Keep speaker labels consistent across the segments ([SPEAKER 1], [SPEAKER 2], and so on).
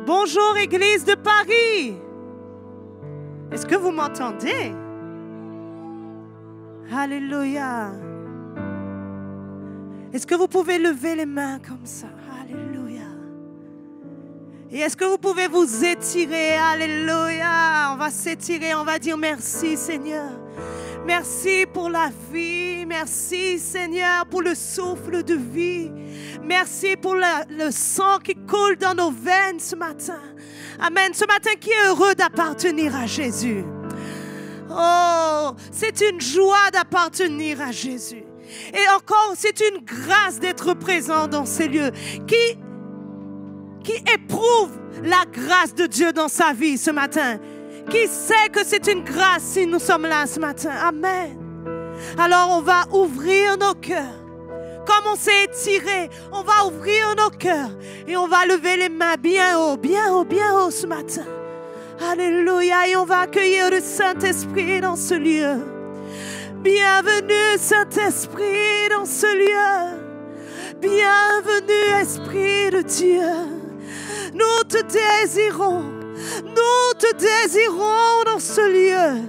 [SPEAKER 1] Bonjour Église de Paris. Est-ce que vous m'entendez? Alléluia. Est-ce que vous pouvez lever les mains comme ça? Alléluia. Et est-ce que vous pouvez vous étirer? Alléluia. On va s'étirer, on va dire merci Seigneur. Merci pour la vie. Merci Seigneur pour le souffle de vie. Merci pour le sang qui coule dans nos veines ce matin. Amen. Ce matin, qui est heureux d'appartenir à Jésus? Oh, c'est une joie d'appartenir à Jésus. Et encore, c'est une grâce d'être présent dans ces lieux. Qui éprouve la grâce de Dieu dans sa vie ce matin? Qui sait que c'est une grâce si nous sommes là ce matin? Amen. Alors on va ouvrir nos cœurs. Comme on s'est étiré, on va ouvrir nos cœurs. Et on va lever les mains bien haut, bien haut, bien haut ce matin. Alléluia. Et on va accueillir le Saint-Esprit dans ce lieu. Bienvenue Saint-Esprit dans ce lieu. Bienvenue Esprit de Dieu. Nous te désirons. Nous te désirons dans ce lieu.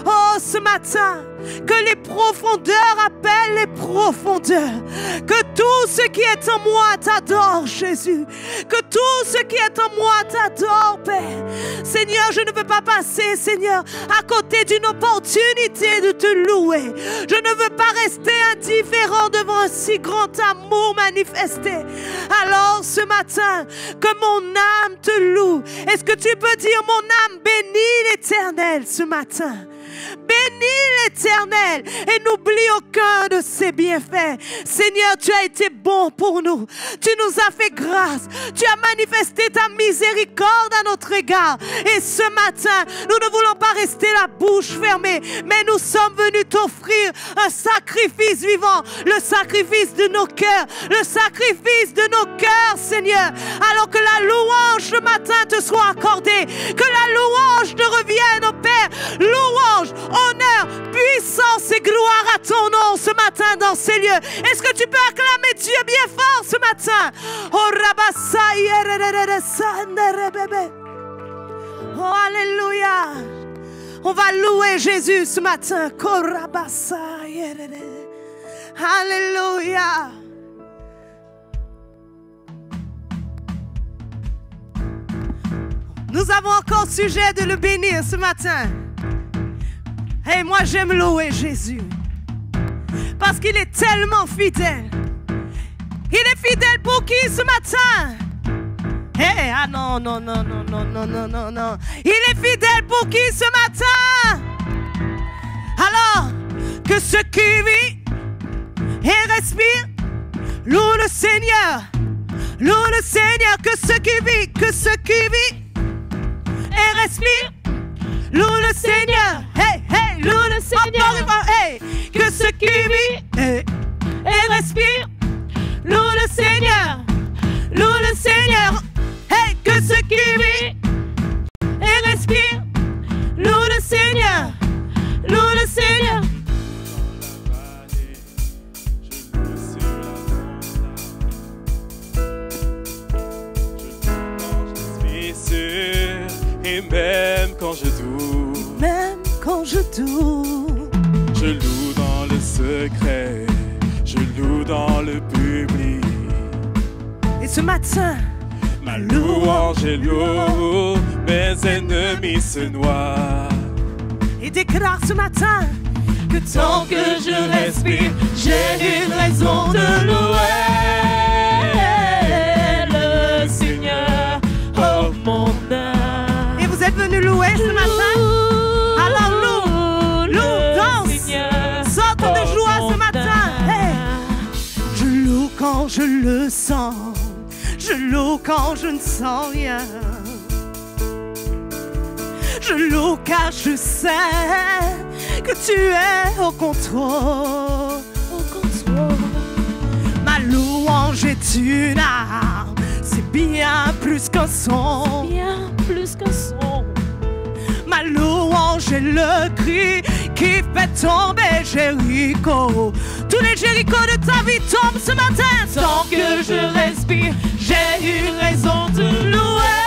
[SPEAKER 1] Oh, ce matin, que les profondeurs appellent les profondeurs. Que tout ce qui est en moi t'adore, Jésus. Que tout ce qui est en moi t'adore, Père. Seigneur, je ne veux pas passer, Seigneur, à côté d'une opportunité de te louer. Je ne veux pas rester indifférent devant un si grand amour manifesté. Alors, ce matin, que mon âme te loue. Est-ce que tu peux dire, mon âme bénit l'Éternel ce matin? Bénis l'Éternel et n'oublie aucun de ses bienfaits. Seigneur, tu as été bon pour nous. Tu nous as fait grâce. Tu as manifesté ta miséricorde à notre égard. Et ce matin, nous ne voulons pas rester la bouche fermée, mais nous sommes venus t'offrir un sacrifice vivant, le sacrifice de nos cœurs, le sacrifice de nos cœurs, Seigneur. Alors que la louange ce matin te soit accordée, que la louange te revienne, au Père. Louange, honneur, puissance et gloire à ton nom ce matin dans ces lieux. Est-ce que tu peux acclamer Dieu bien fort ce matin? Oh, alléluia. On va louer Jésus ce matin. Alléluia. Nous avons encore sujet de le bénir ce matin. Et moi j'aime louer Jésus. Parce qu'il est tellement fidèle. Il est fidèle pour qui ce matin? Hey, ah non, non, non, non, non, non, non, non, non. Il est fidèle pour qui ce matin? Alors, que ceux qui vivent et respirent, louent le Seigneur. Louent le Seigneur, que ceux qui vivent et respirent, louent le Seigneur. Hey, hey, louent le Seigneur. Encore une fois, hey, que ceux qui vivent et respirent, louent le Seigneur. Louent le Seigneur. Hey, que ceux qui vivent et respirent, louent le Seigneur. Louent le Seigneur.
[SPEAKER 2] Et même quand je doute, je loue dans le secret, je loue dans le public.
[SPEAKER 1] Et ce matin,
[SPEAKER 2] ma louange est lourde, mes ennemis se noient.
[SPEAKER 1] Et déclare ce matin
[SPEAKER 2] que tant que je respire, j'ai une raison de louer le Seigneur, oh mon âme.
[SPEAKER 1] Et vous êtes venus louer ce matin? Alors loue, danse, sorte de joie ce matin. Hey. Je loue quand je le sens, je loue quand je ne sens rien. Je loue car je sais que tu es au contrôle. Ma louange est une arme, c'est bien plus qu'un son.
[SPEAKER 3] Bien plus qu'un son.
[SPEAKER 1] Ma louange est le cri qui fait tomber Jéricho. Tous les Jérichos de ta vie tombent ce matin.
[SPEAKER 3] Tant que je respire, j'ai une raison de louer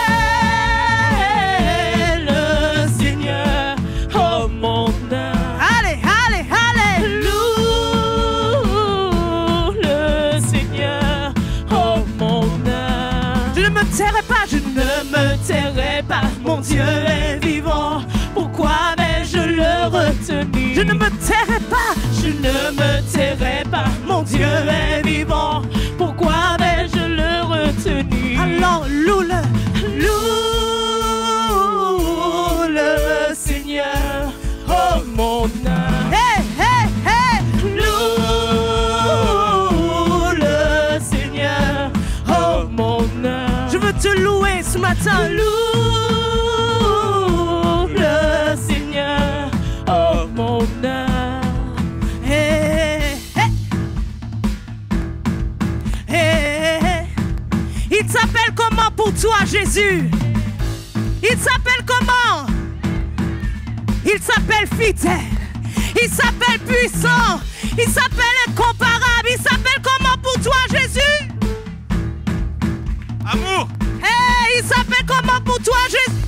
[SPEAKER 1] Je ne me tairai pas, je ne me tairai pas. Mon Dieu est vivant, pourquoi vais-je le retenir? Je ne me tairai pas, je ne me tairai pas. Mon Dieu est vivant, pourquoi vais-je le retenir? Alors loue-le, loue-le Seigneur, oh mon âme. Hey, hey, hey, loue le Seigneur, oh mon âme. Je veux te louer ce matin, loue le Seigneur, oh mon âme. Hey, hey, hey, hey. Il s'appelle comment pour toi, Jésus? Il s'appelle comment? Il s'appelle fidèle, il s'appelle puissant, il s'appelle incomparable, il s'appelle comment pour toi, Jésus?
[SPEAKER 2] Amour.
[SPEAKER 1] Hey, il s'appelle comment pour toi, Jésus?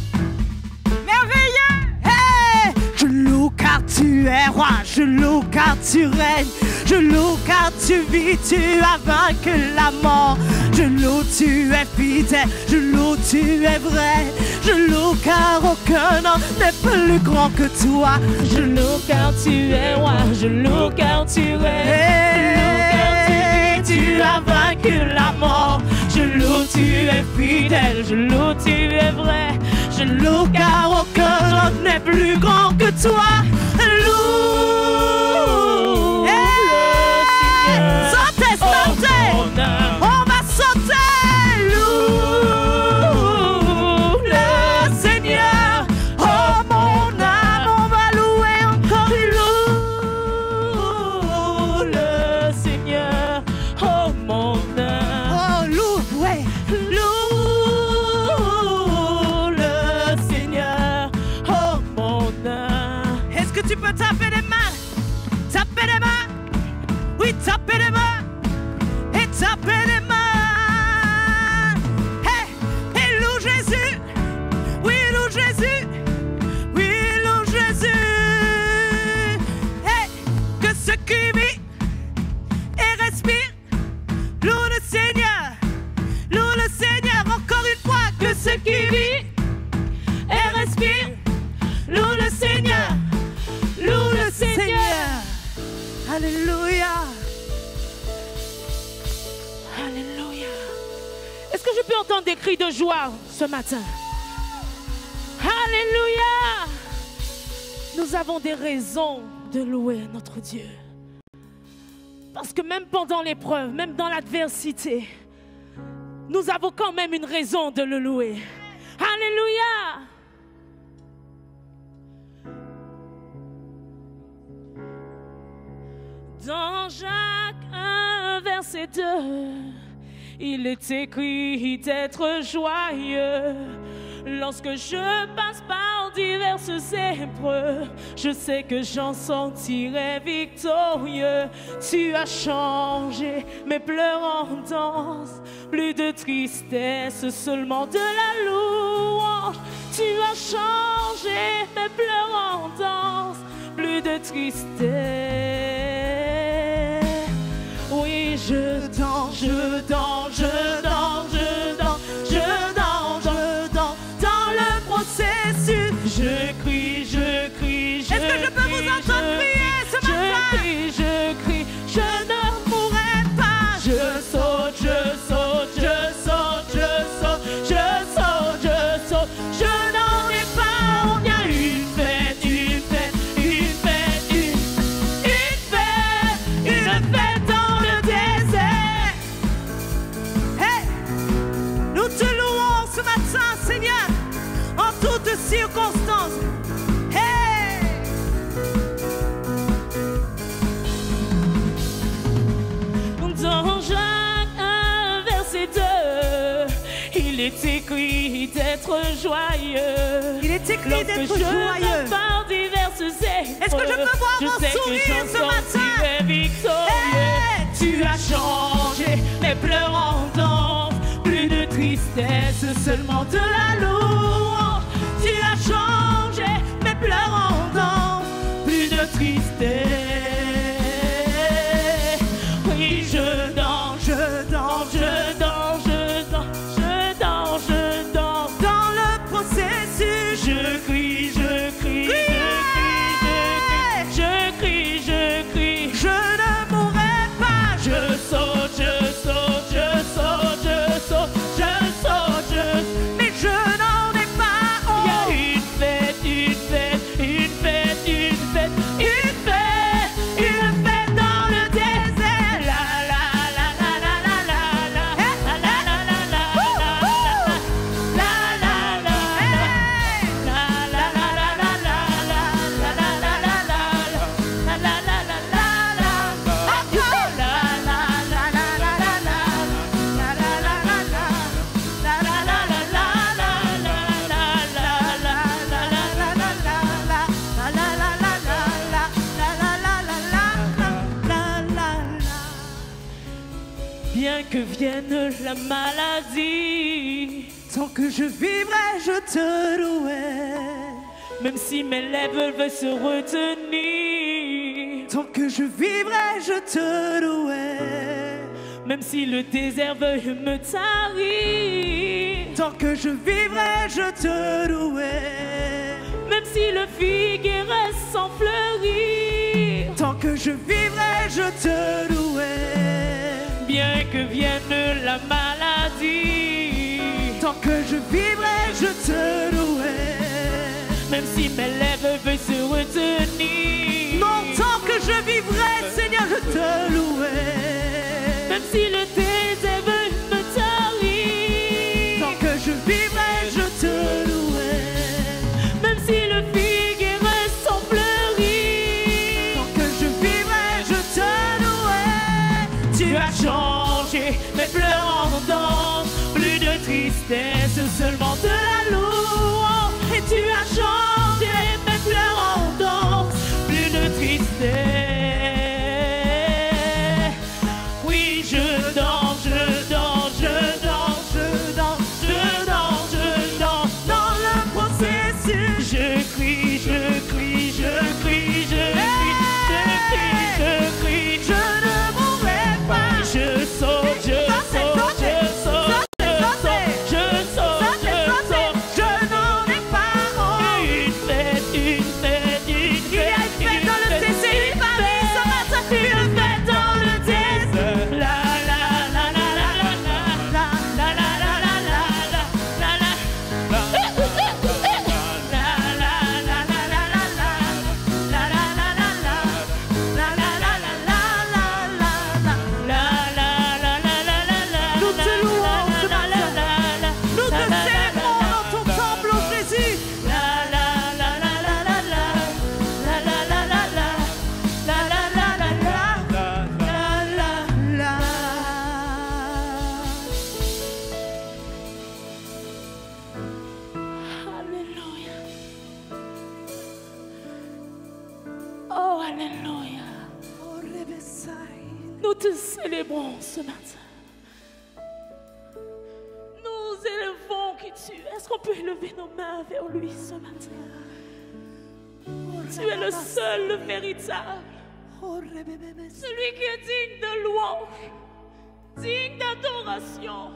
[SPEAKER 1] Merveilleux. Hey, je loue car tu es roi, je loue car tu règnes, je loue car tu vis, tu as vaincu la mort. Je loue, tu es fidèle, je loue, tu es vrai. Je loue car aucun homme n'est plus grand que toi. Je loue car tu es roi, je loue car tu règnes. Je loue car tu vis, tu as vaincu la mort. Je loue, tu es fidèle, je loue, tu es vrai. Je loue car aucun homme n'est plus grand que toi. Loue, hey, sautez, sautez, on va sauter. Loue le Seigneur, oh mon âme, on va louer encore. Loue le Seigneur, oh mon âme. Oh loue, ouais, loue le Seigneur, oh mon âme. Est-ce que tu peux taper les mains? Taper les mains, oui, taper les mains, et taper les mains. Hey, et loue Jésus, oui, loue Jésus, oui, loue Jésus. Hey, que ce qui vit et respire, loue le Seigneur, encore une fois, que ce qui vit et respire, loue le Seigneur, loue le Seigneur. Alléluia. Alléluia. Est-ce que je peux entendre des cris de joie ce matin? Alléluia. Nous avons des raisons de louer notre Dieu. Parce que même pendant l'épreuve, même dans l'adversité, nous avons quand même une raison de le louer. Alléluia. Dans Jacques 1, verset 2, il est écrit d'être joyeux. Lorsque je passe par diverses épreuves, je sais que j'en sortirai victorieux. Tu as changé mes pleurs en danse, plus de tristesse, seulement de la louange. Tu as changé mes pleurs en danse, plus de tristesse. Oui, je danse, je danse, je danse, je danse, je danse, je danse dans le processus. Je crie, je crie, je crie. Est-ce que je peux vous entendre crier ce matin? Je crie, je ne mourrai pas. Je saute, je saute, je saute, je saute, je saute, je saute. Je n'en ai pas, on y a une fête, une fête, une fête, une fête, une fête dans le désert. Hey, nous te louons ce matin, Seigneur, en toutes circonstances. Hey, dans Jacques 1, verset 2, il est écrit d'être joyeux. Il est écrit d'être joyeux. Par diverses épreuves, est-ce que je peux voir mon sourire ce matin? Hey, tu as changé mes pleurs en danse, plus de tristesse, seulement de la louange. Tu as changé mes pleurs en danse, plus de tristesse. Oui, je danse, je danse, je danse, je danse, je danse.
[SPEAKER 3] vienne la maladie,
[SPEAKER 1] tant que je vivrai, je te louerai.
[SPEAKER 3] même si mes lèvres veulent se retenir,
[SPEAKER 1] Tant que je vivrai, je te louerai.
[SPEAKER 3] même si le désert veut me tarir,
[SPEAKER 1] Tant que je vivrai, je te louerai.
[SPEAKER 3] même si le figuier reste sans fleurir,
[SPEAKER 1] Tant que je vivrai, je te louerai.
[SPEAKER 3] bien que vienne la maladie,
[SPEAKER 1] Tant que je vivrai, je te louerai.
[SPEAKER 3] même si mes lèvres veulent se retenir,
[SPEAKER 1] Non, tant que je vivrai, Seigneur, je te louerai.
[SPEAKER 3] même si le désert veut me tarir,
[SPEAKER 1] Tant que je vivrai, je te louerai.
[SPEAKER 3] même si le figuier reste sans fleurir,
[SPEAKER 1] Tant que je vivrai, je te louerai.
[SPEAKER 3] tu as changé mes pleurs en danse, plus de tristesse, seulement de la louange. Et tu as changé mes pleurs en danse, plus de tristesse. Oui, je danse, je danse, je danse, je danse, je danse, je danse dans le processus. Je crie, je crie, je crie, je crie, je crie, je crie, je ne mourrai pas. Je saute, je saute, je saute, je saute, je saute, je saute,
[SPEAKER 1] Je n'en ai pas honte.
[SPEAKER 3] une fête, une fête, une
[SPEAKER 1] Il y a une fête dans le CCI Paris ce matin.
[SPEAKER 3] une fête dans le désert. La la la la la la la la la la la la la la
[SPEAKER 1] Nous te louons ce matin. Nous te célébrons dans ton temple, ô Jésus. La, la.
[SPEAKER 3] Alléluia. Oh, Alléluia.
[SPEAKER 1] Oh, Rebessai.
[SPEAKER 3] Nous te célébrons ce matin. Nous élevons qui tu es. Est-ce qu'on peut élever nos mains vers lui ce matin? Tu es le seul, le véritable.
[SPEAKER 1] Oh, Rebébébé.
[SPEAKER 3] Celui qui est digne de louange, digne d'adoration.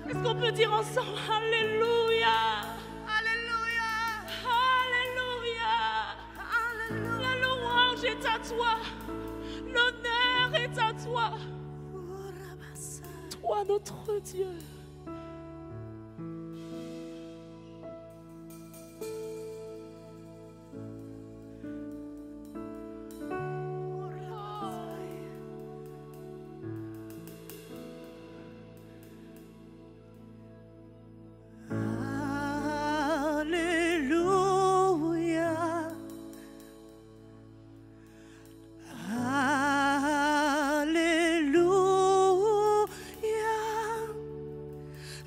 [SPEAKER 3] Est-ce qu'on peut dire ensemble Alléluia?
[SPEAKER 1] Alléluia.
[SPEAKER 3] Alléluia. La louange est à toi. L'honneur est à toi.
[SPEAKER 1] Oh, Rabassa.
[SPEAKER 3] Toi, notre Dieu.
[SPEAKER 1] Oh, Rabassa. Alléluia. Alléluia.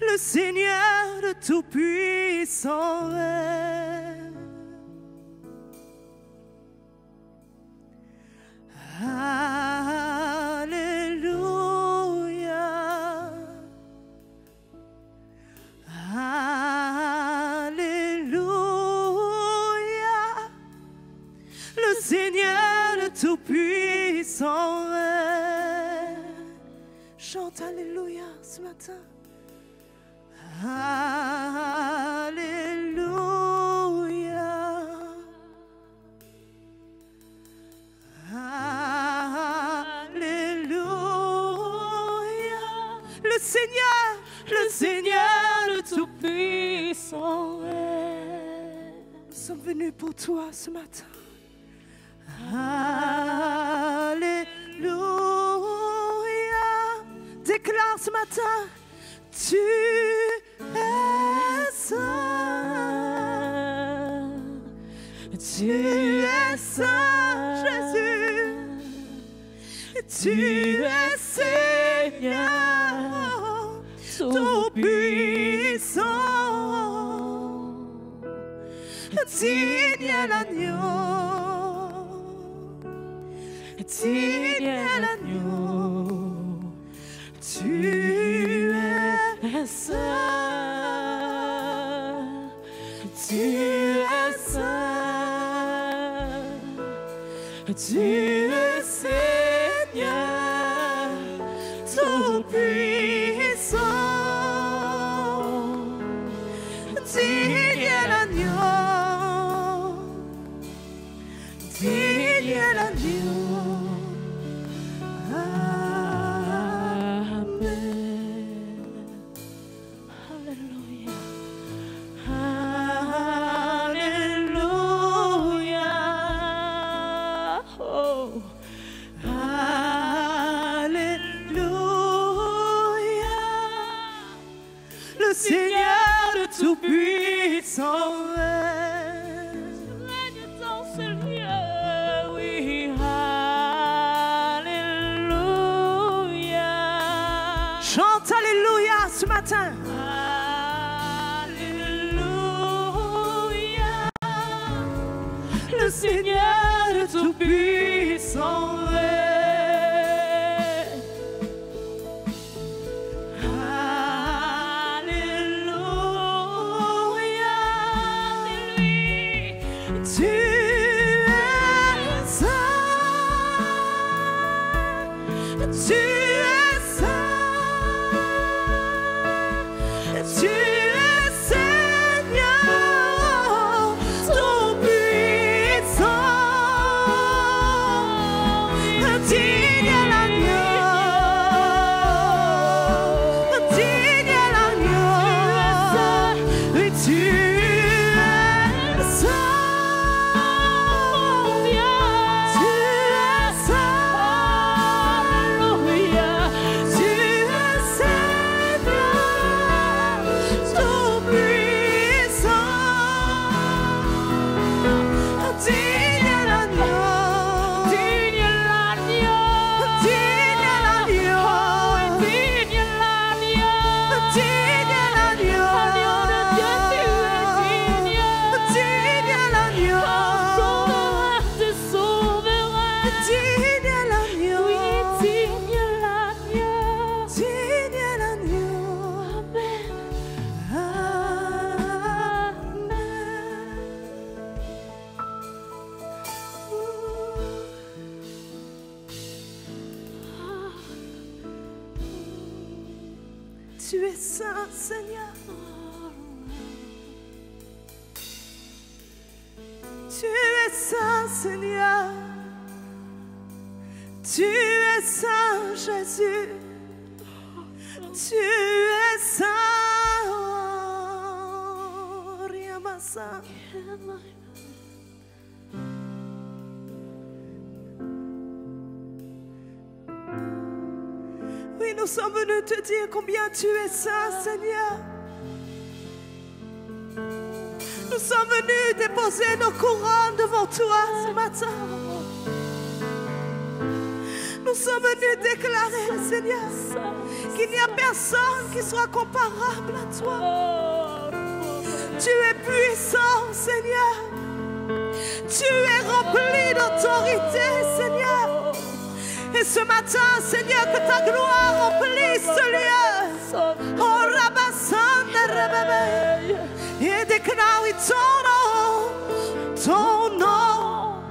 [SPEAKER 1] Le Seigneur le Tout-Puissant règne. Alléluia. Alléluia. Le Seigneur le Tout-Puissant règne. Chante Alléluia ce matin. Alléluia. Alléluia. Le Seigneur le Tout-Puissant est. Nous sommes venus pour toi ce matin. Alléluia. Déclare ce matin, tu es saint. Tu es saint, Jésus. Tu es Seigneur, Tout-Puissant. Digne est l'agneau. Digne est l'agneau. Tu Tu es Seigneur tout-puissant. Digne est l'agneau, digne est l'agneau. Seigneur de tout-puissant règne dans ce lieu, oui, alléluia. Chante alléluia ce matin. Alléluia. Le Seigneur de tout-puissant règne. Tu es saint, tu es saint, tu es Seigneur tout-puissant. Digne est l'agneau, digne est l'agneau, et tu es saint. Tu es saint, Seigneur. Tu es saint, Seigneur. Tu es saint, Jésus. Tu es saint. Rien ma saint. Oui, nous sommes venus te dire combien tu es saint, Seigneur. Nous sommes venus déposer nos couronnes devant toi ce matin. Nous sommes venus déclarer, Seigneur, qu'il n'y a personne qui soit comparable à toi. Tu es puissant, Seigneur. Tu es rempli d'autorité, Seigneur. Et ce matin, Seigneur, que ta gloire remplisse ce lieu. Oh, Rabasanda, Rababé. Et déclare ton nom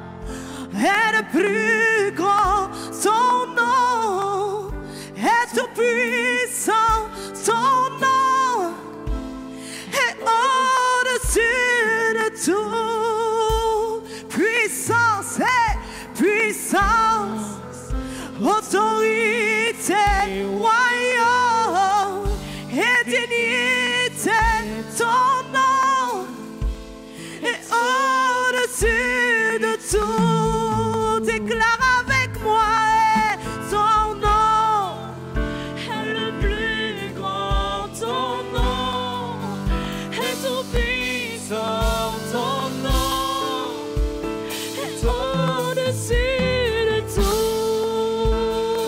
[SPEAKER 1] est le plus grand. Ton nom est tout puissant. Ton nom est au-dessus de tout. Puissance et puissance. Autorité, royaume et dignité, ton nom est au-dessus de tout. Déclare avec moi, ton nom est le plus grand, ton nom est tout puissant, ton nom est au-dessus de tout.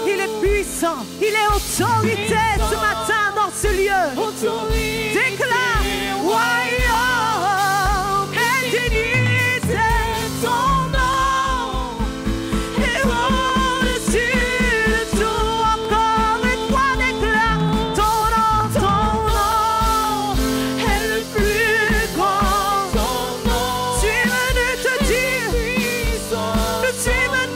[SPEAKER 1] Il est puissant, il est autorité ce matin dans ce lieu. Déclare, royaume et dignité, ton nom est au-dessus de tout. Encore une fois, déclare, ton nom est le plus grand. Tu es venu te dire, je suis venu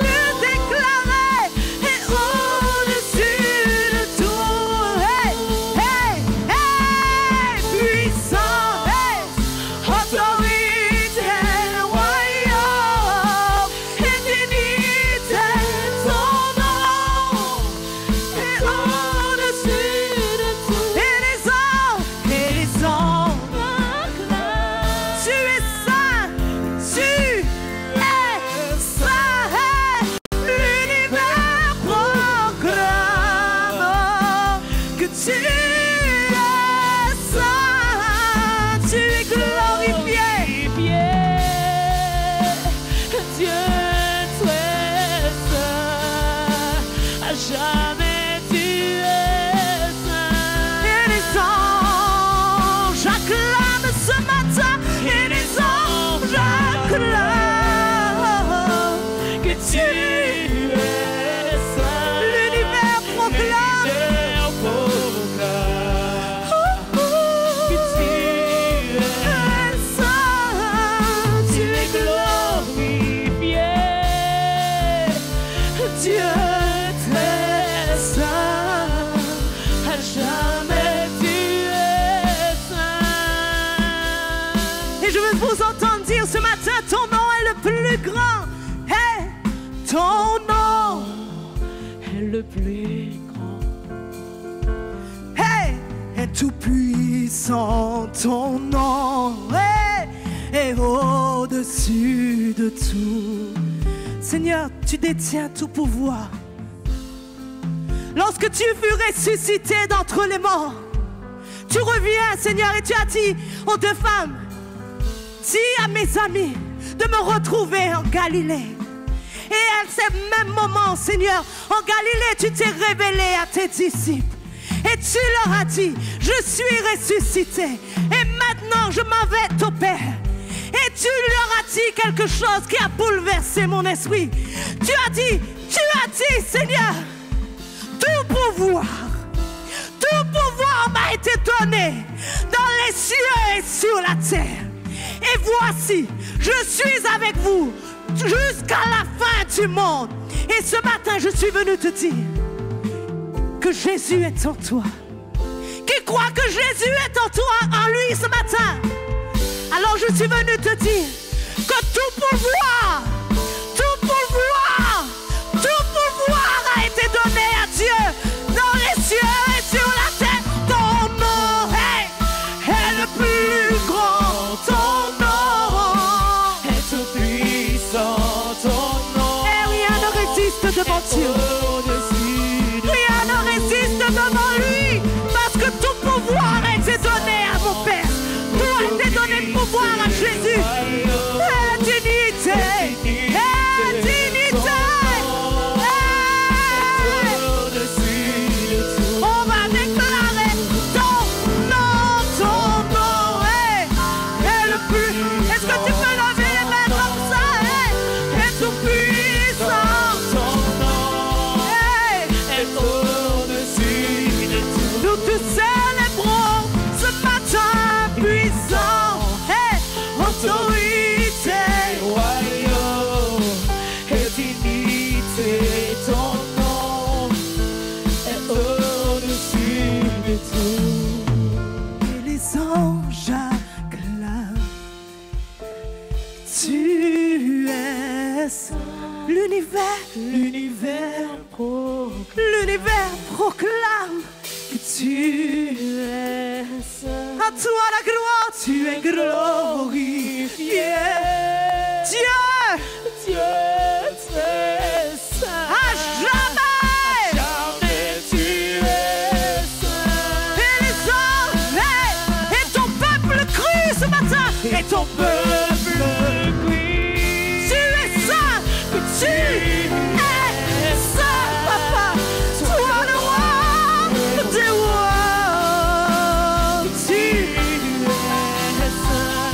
[SPEAKER 1] ton nom
[SPEAKER 3] est le plus grand.
[SPEAKER 1] Hey, est tout puissant ton nom, hey, est au-dessus de tout. Seigneur, tu détiens tout pouvoir. Lorsque tu fus ressuscité d'entre les morts, tu reviens, Seigneur, et tu as dit aux deux femmes, dis à mes amis de me retrouver en Galilée. Et à ce même moment, Seigneur, en Galilée, tu t'es révélé à tes disciples. Et tu leur as dit, je suis ressuscité. Et maintenant, je m'en vais au Père. Et tu leur as dit quelque chose qui a bouleversé mon esprit. Tu as dit, Seigneur, tout pouvoir m'a été donné dans les cieux et sur la terre. Et voici, je suis avec vous jusqu'à la fin du monde. Et ce matin, je suis venu te dire que Jésus est en toi. Qui croit que Jésus est en toi, en lui ce matin? Alors je suis venu te dire que tout pouvoir a été donné à Dieu dans les cieux et sur la terre. Ton nom est le plus grand. Ton nom
[SPEAKER 3] est tout puissant. Ton nom
[SPEAKER 1] et rien ne résiste devant Dieu. Rien ne résiste devant lui, parce que tout pouvoir a été donné à mon Père. Tout a été donné le pouvoir à Jésus. L'univers proclame que tu es saint. À toi la gloire, tu es glorifié. Dieu,
[SPEAKER 3] très saint.
[SPEAKER 1] À jamais
[SPEAKER 3] tu es saint.
[SPEAKER 1] Et les hommes, et ton peuple cru ce matin. Et ton peuple cru. Tu es saint, que tu es saint, papa. Toi le roi des rois. Tu
[SPEAKER 3] es saint.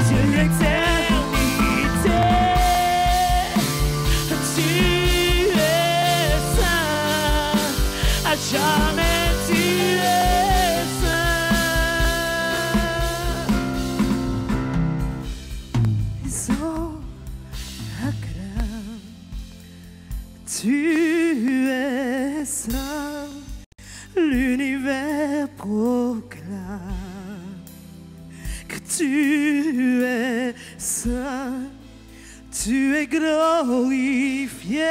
[SPEAKER 3] Dieu l'éternité. Tu es saint. À jamais tu es saint.
[SPEAKER 1] Ils ont acclament. Tu es saint. L'univers proclame que tu es saint. Tu es glorifié.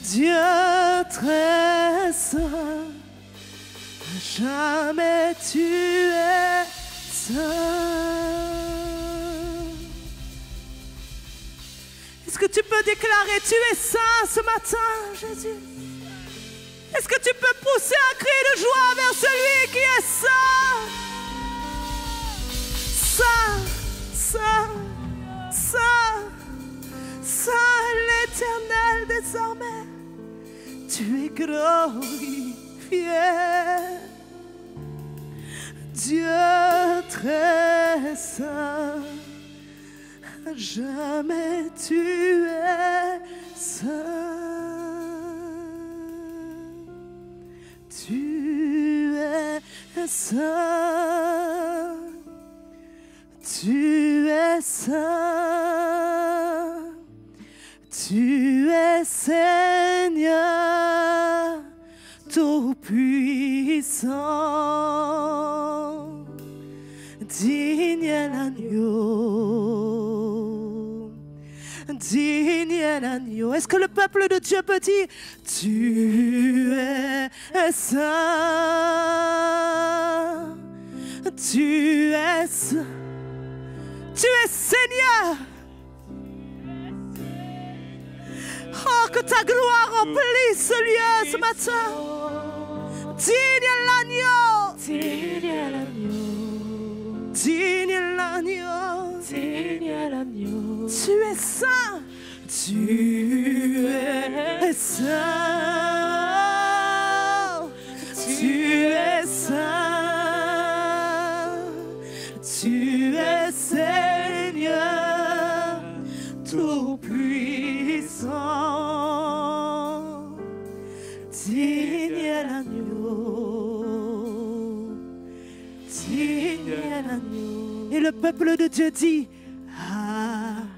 [SPEAKER 1] Dieu très saint. Jamais tu es saint. Est-ce que tu peux déclarer tu es saint ce matin, Jésus? Est-ce que tu peux pousser un cri de joie vers celui qui est saint? Saint, saint, saint, saint l'Éternel désormais. Tu es glorifié. Dieu très saint. Jamais tu es saint. Tu es saint. Tu es saint. Tu es Seigneur tout-puissant. Digne l'agneau, digne es l'agneau. Est-ce que le peuple de Dieu peut dire, tu es saint, tu es saint, tu es Seigneur. Oh, que ta gloire remplisse ce lieu ce matin. Digne est l'agneau.
[SPEAKER 3] Digne est l'agneau.
[SPEAKER 1] Digne est l'agneau.
[SPEAKER 3] Digne est l'agneau.
[SPEAKER 1] Tu es saint. Tu es saint. Tu es saint. Tu es Seigneur tout-puissant. Digne est l'agneau. Digne est l'agneau. Et le peuple de Dieu dit Amen.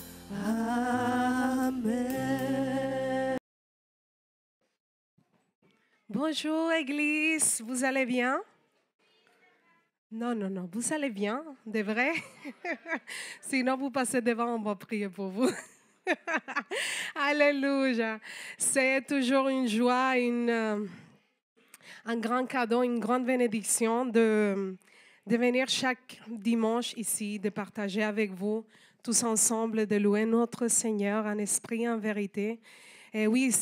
[SPEAKER 4] Bonjour Église, vous allez bien? Non, vous allez bien, de vrai? Sinon, vous passez devant, on va prier pour vous. Alléluia. C'est toujours une joie, un grand cadeau, une grande bénédiction de venir chaque dimanche ici, de partager avec vous, tous ensemble, de louer notre Seigneur en esprit, en vérité. Et oui,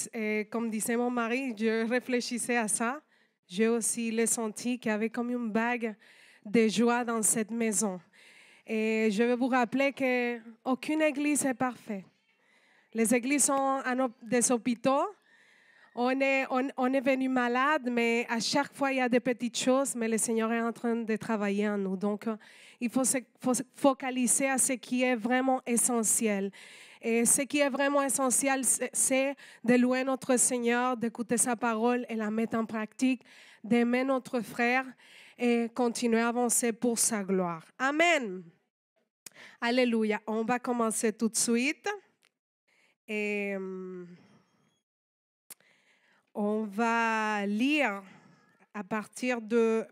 [SPEAKER 4] comme disait mon mari, je réfléchissais à ça. J'ai aussi le senti qu'il y avait comme une bague de joie dans cette maison. Et je vais vous rappeler qu'aucune église est parfaite. Les églises sont des hôpitaux. On est venu malade, mais à chaque fois, il y a des petites choses, mais le Seigneur est en train de travailler en nous. Donc, il faut se focaliser à ce qui est vraiment essentiel. Et ce qui est vraiment essentiel, c'est de louer notre Seigneur, d'écouter sa parole et la mettre en pratique, d'aimer notre frère et continuer à avancer pour sa gloire. Amen. Alléluia. On va commencer tout de suite. Et on va lire à partir dans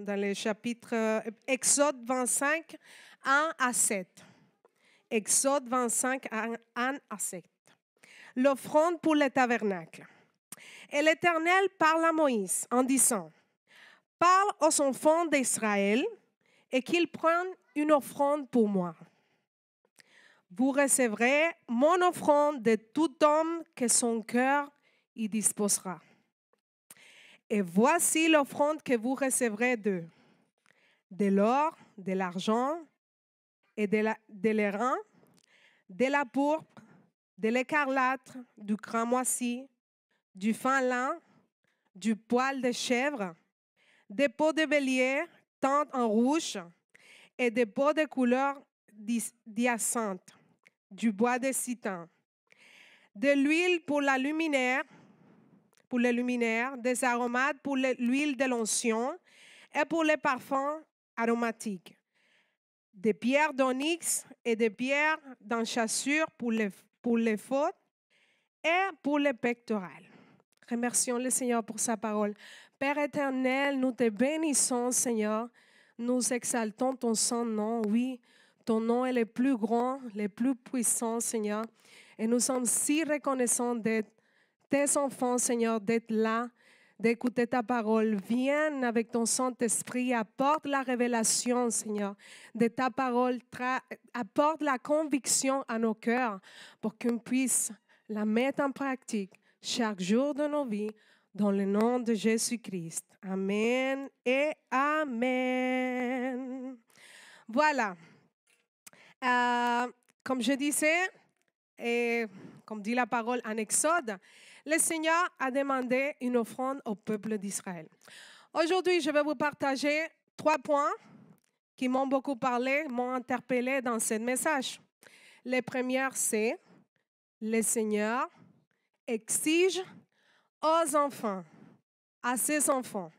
[SPEAKER 4] le chapitre Exode 25, 1 à 7. Exode 25, 1 à 7. L'offrande pour le tabernacle. Et l'Éternel parle à Moïse en disant, « Parle aux enfants d'Israël et qu'ils prennent une offrande pour moi. Vous recevrez mon offrande de tout homme que son cœur y disposera. Et voici l'offrande que vous recevrez d'eux, de l'or, de l'argent et de l'airain, de la pourpre, de l'écarlate, du cramoisi, du fin lin, du poil de chèvre, des peaux de bélier teintes en rouge et des peaux de couleur d'hyacinthe, du bois de cythine, de l'huile pour le luminaire, des aromates pour l'huile de l'onction et pour les parfums aromatiques, des pierres d'onyx et des pierres d'enchâssure pour les fautes et pour les pectorales. Remercions le Seigneur pour sa parole. Père éternel, nous te bénissons, Seigneur. Nous exaltons ton saint nom. Oui, ton nom est le plus grand, le plus puissant, Seigneur. Et nous sommes si reconnaissants d'être tes enfants, Seigneur, d'être là, d'écouter ta parole. Viens avec ton Saint-Esprit, apporte la révélation, Seigneur, de ta parole, apporte la conviction à nos cœurs pour qu'on puisse la mettre en pratique chaque jour de nos vies, dans le nom de Jésus-Christ. Amen et Amen. Voilà. Comme je disais, et comme dit la parole en Exode, le Seigneur a demandé une offrande au peuple d'Israël. Aujourd'hui, je vais vous partager 3 points qui m'ont beaucoup parlé, m'ont interpellé dans ce message. Le premier, c'est le Seigneur exige aux enfants, à ses enfants.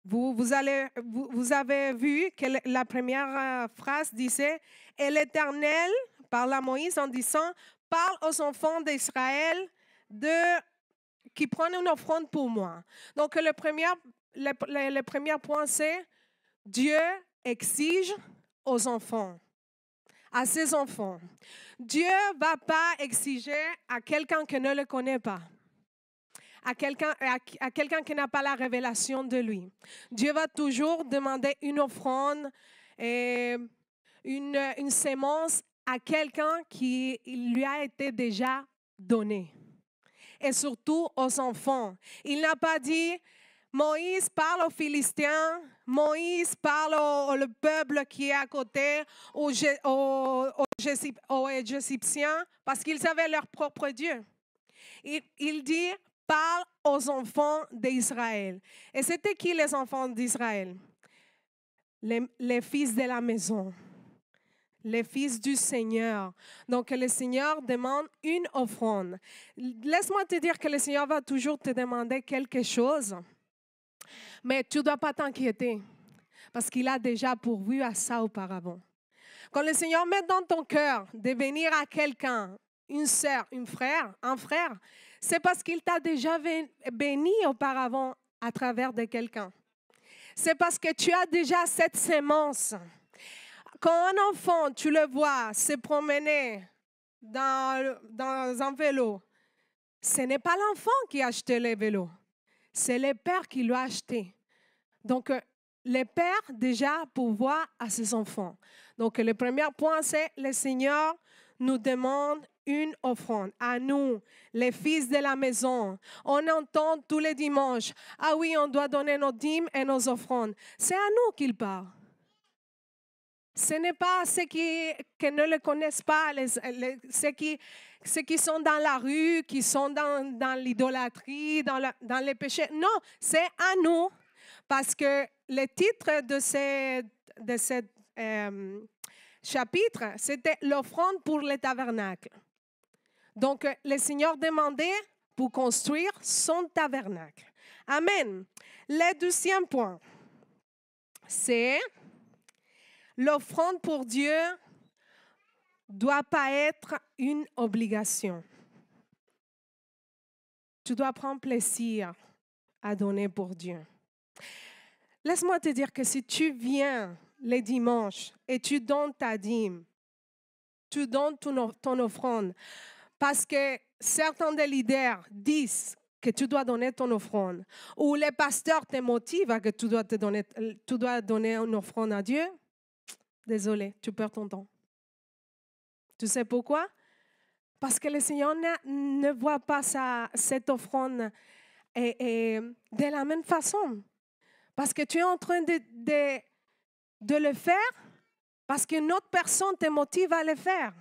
[SPEAKER 4] Vous avez vu que la première phrase disait « Et l'Éternel parle à Moïse en disant « Parle aux enfants d'Israël qui prennent une offrande pour moi. » Donc le premier point c'est « Dieu exige aux enfants. » à ses enfants. Dieu ne va pas exiger à quelqu'un qui ne le connaît pas, à quelqu'un qui n'a pas la révélation de lui. Dieu va toujours demander une offrande et une sémence à quelqu'un qui lui a été déjà donné. Et surtout aux enfants. Il n'a pas dit, Moïse parle aux Philistins, Moïse parle au peuple qui est à côté, aux Égyptiens, parce qu'ils avaient leur propre Dieu. Il dit, parle aux enfants d'Israël. Et c'était qui les enfants d'Israël? Les fils de la maison, les fils du Seigneur. Donc, le Seigneur demande une offrande. Laisse-moi te dire que le Seigneur va toujours te demander quelque chose, mais tu ne dois pas t'inquiéter parce qu'il a déjà pourvu à ça auparavant. Quand le Seigneur met dans ton cœur de venir à quelqu'un, une sœur, un frère, c'est parce qu'il t'a déjà béni auparavant à travers de quelqu'un. C'est parce que tu as déjà cette sémence. Quand un enfant, tu le vois se promener dans un vélo, ce n'est pas l'enfant qui a acheté le vélo, c'est le père qui l'a acheté. Donc, le père déjà pourvoit à ses enfants. Donc, le premier point, c'est le Seigneur nous demande une offrande. À nous, les fils de la maison, on entend tous les dimanches, ah oui, on doit donner nos dîmes et nos offrandes. C'est à nous qu'il parle. Ce n'est pas ceux qui ne le connaissent pas, ceux qui sont dans la rue, qui sont dans l'idolâtrie, dans les péchés. Non, c'est à nous. Parce que le titre de ce chapitre, c'était l'offrande pour le tabernacle. Donc, le Seigneur demandait pour construire son tabernacle. Amen. Le deuxième point, c'est l'offrande pour Dieu ne doit pas être une obligation. Tu dois prendre plaisir à donner pour Dieu. Laisse-moi te dire que si tu viens les dimanches et tu donnes ta dîme, tu donnes ton offrande, parce que certains des leaders disent que tu dois donner ton offrande, ou les pasteurs te motivent à que tu dois donner une offrande à Dieu, désolé, tu perds ton temps. Tu sais pourquoi? Parce que le Seigneur ne voit pas cette offrande de la même façon. Parce que tu es en train de le faire, parce qu'une autre personne te motive à le faire.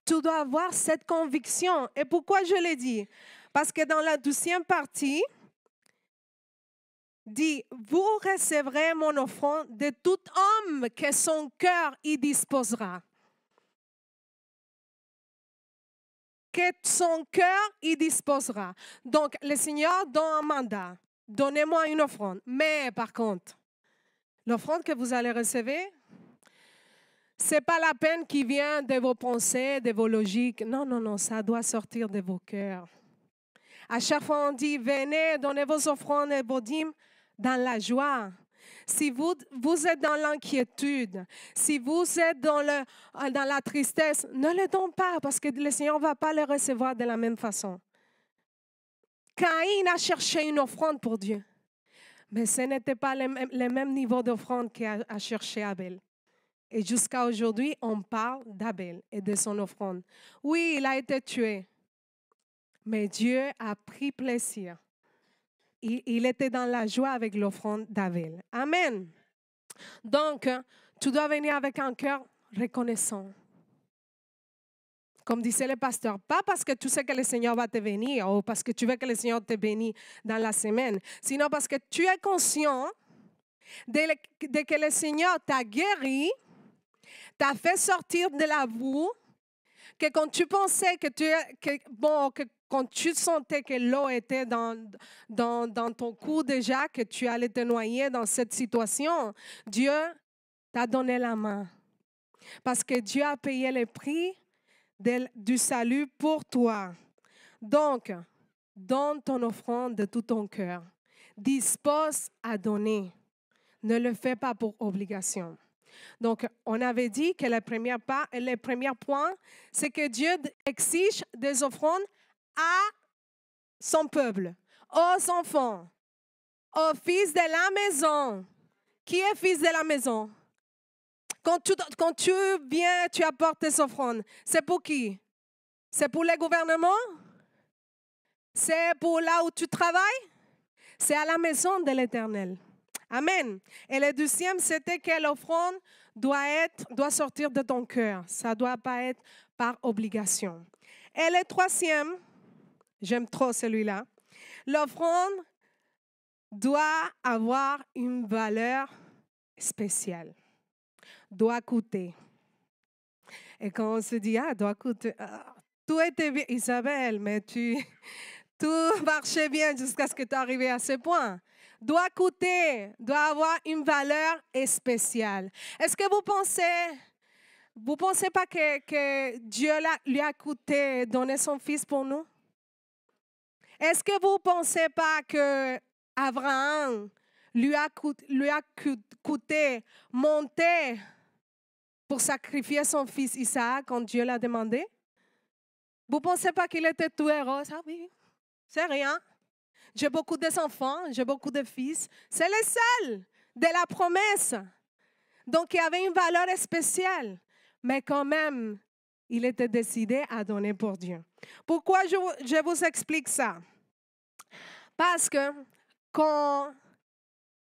[SPEAKER 4] Tu dois avoir cette conviction. Et pourquoi je l'ai dit? Parce que dans la 12e partie, dit, vous recevrez mon offrande de tout homme que son cœur y disposera. Que son cœur y disposera. Donc, le Seigneur donne un mandat. Donnez-moi une offrande. Mais par contre, l'offrande que vous allez recevoir, ce n'est pas la peine qui vient de vos pensées, de vos logiques. Non, ça doit sortir de vos cœurs. À chaque fois, on dit, venez, donnez vos offrandes et vos dîmes dans la joie. Si vous êtes dans l'inquiétude, si vous êtes dans la tristesse, ne le donnez pas parce que le Seigneur ne va pas le recevoir de la même façon. Caïn a cherché une offrande pour Dieu, mais ce n'était pas le même niveau d'offrande qu'a cherché Abel. Et jusqu'à aujourd'hui, on parle d'Abel et de son offrande. Oui, il a été tué, mais Dieu a pris plaisir. Il était dans la joie avec l'offrande d'Abel. Amen. Donc, tu dois venir avec un cœur reconnaissant. Comme disait le pasteur, pas parce que tu sais que le Seigneur va te bénir ou parce que tu veux que le Seigneur te bénisse dans la semaine, sinon parce que tu es conscient de que le Seigneur t'a guéri, t'a fait sortir de la boue, que quand tu pensais quand tu sentais que l'eau était dans ton cou déjà, que tu allais te noyer dans cette situation, Dieu t'a donné la main. Parce que Dieu a payé le prix du salut pour toi. Donc, donne ton offrande de tout ton cœur. Dispose à donner. Ne le fais pas pour obligation. Donc, on avait dit que le premier point, c'est que Dieu exige des offrandes à son peuple, aux enfants, aux fils de la maison. Qui est fils de la maison? Quand tu viens, tu apportes tes offrandes. C'est pour qui? C'est pour le gouvernement? C'est pour là où tu travailles? C'est à la maison de l'Éternel. Amen. Et le deuxième, c'était que l'offrande doit sortir de ton cœur. Ça ne doit pas être par obligation. Et le troisième, j'aime trop celui-là, l'offrande doit avoir une valeur spéciale. Doit coûter. Et quand on se dit, doit coûter, tout était bien, Isabelle, mais tout marchait bien jusqu'à ce que tu arrives à ce point. Doit coûter, doit avoir une valeur spéciale. Est-ce que vous pensez pas que Dieu lui a coûté donner son fils pour nous? Est-ce que vous pensez pas que Abraham lui a coûté monter pour sacrifier son fils Isaac quand Dieu l'a demandé? Vous ne pensez pas qu'il était tout héros? Ah oui, c'est rien. J'ai beaucoup d'enfants, j'ai beaucoup de fils. C'est le seul de la promesse. Donc, il y avait une valeur spéciale. Mais quand même, il était décidé à donner pour Dieu. Pourquoi je vous explique ça? Parce que quand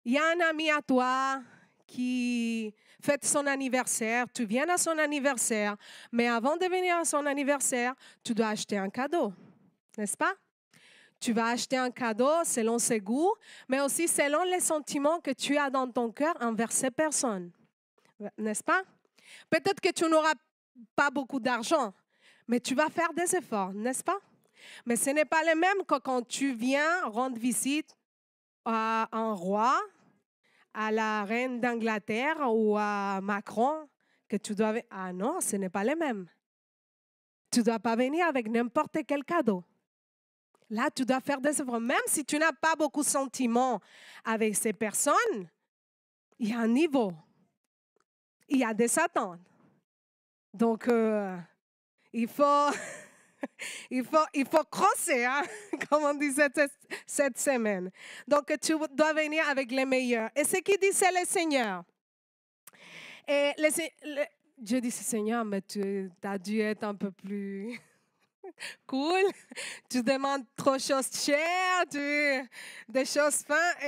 [SPEAKER 4] il y a un ami à toi qui fête son anniversaire, tu viens à son anniversaire, mais avant de venir à son anniversaire, tu dois acheter un cadeau, n'est-ce pas? Tu vas acheter un cadeau selon ses goûts, mais aussi selon les sentiments que tu as dans ton cœur envers ces personnes, n'est-ce pas? Peut-être que tu n'auras pas beaucoup d'argent, mais tu vas faire des efforts, n'est-ce pas? Mais ce n'est pas le même que quand tu viens rendre visite à un roi, à la reine d'Angleterre ou à Macron, que tu dois... Ah non, ce n'est pas le même. Tu ne dois pas venir avec n'importe quel cadeau. Là, tu dois faire des efforts. Même si tu n'as pas beaucoup de sentiments avec ces personnes, il y a un niveau. Il y a des attentes. Donc, il faut crosser, hein, comme on disait cette semaine. Donc, tu dois venir avec les meilleurs. Et ce qui disait le Seigneur. Et je dis, Seigneur, mais tu as dû être un peu plus cool. Tu demandes trop de choses chères, des choses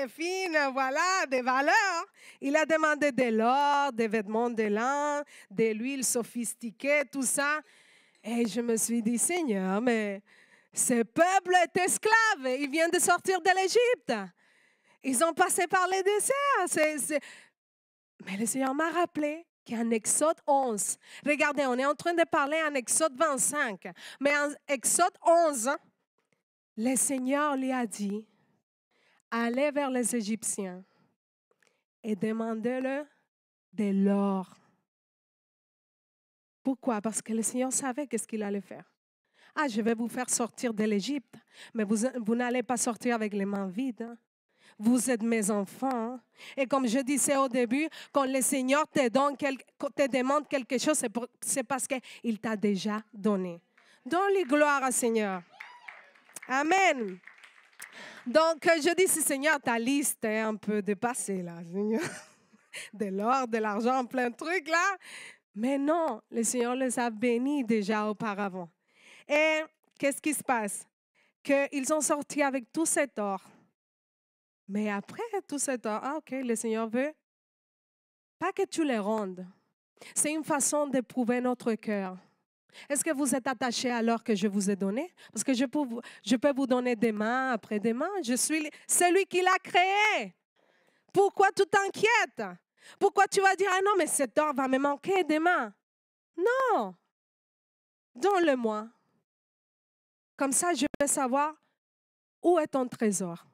[SPEAKER 4] fines, voilà, des valeurs. Il a demandé de l'or, des vêtements de lin, de l'huile sophistiquée, tout ça. Et je me suis dit, Seigneur, mais ce peuple est esclave. Ils viennent de sortir de l'Égypte. Ils ont passé par le désert. Mais le Seigneur m'a rappelé qu'en Exode 11, regardez, on est en train de parler en Exode 25, mais en Exode 11, le Seigneur lui a dit, allez vers les Égyptiens et demandez-leur de l'or. Pourquoi? Parce que le Seigneur savait qu'est-ce qu'il allait faire. Je vais vous faire sortir de l'Égypte, mais vous n'allez pas sortir avec les mains vides. Hein? Vous êtes mes enfants. Et comme je disais au début, quand le Seigneur te demande quelque chose, c'est parce qu'il t'a déjà donné. Donne-lui gloire au Seigneur. Amen. Donc, je dis, Seigneur, ta liste est un peu dépassée, là, Seigneur. De l'or, de l'argent, plein de trucs, là. Mais non, le Seigneur les a bénis déjà auparavant. Et qu'est-ce qui se passe? Qu'ils ont sorti avec tout cet or. Mais après tout cet or, ok, le Seigneur veut pas que tu les rendes. C'est une façon de prouver notre cœur. Est-ce que vous êtes attaché à l'or que je vous ai donné? Parce que je peux vous donner demain, après-demain. Je suis celui qui l'a créé. Pourquoi tu t'inquiètes? Pourquoi tu vas dire, non, mais cet or va me manquer demain? Non. Donne-le-moi. Comme ça, je vais savoir où est ton trésor.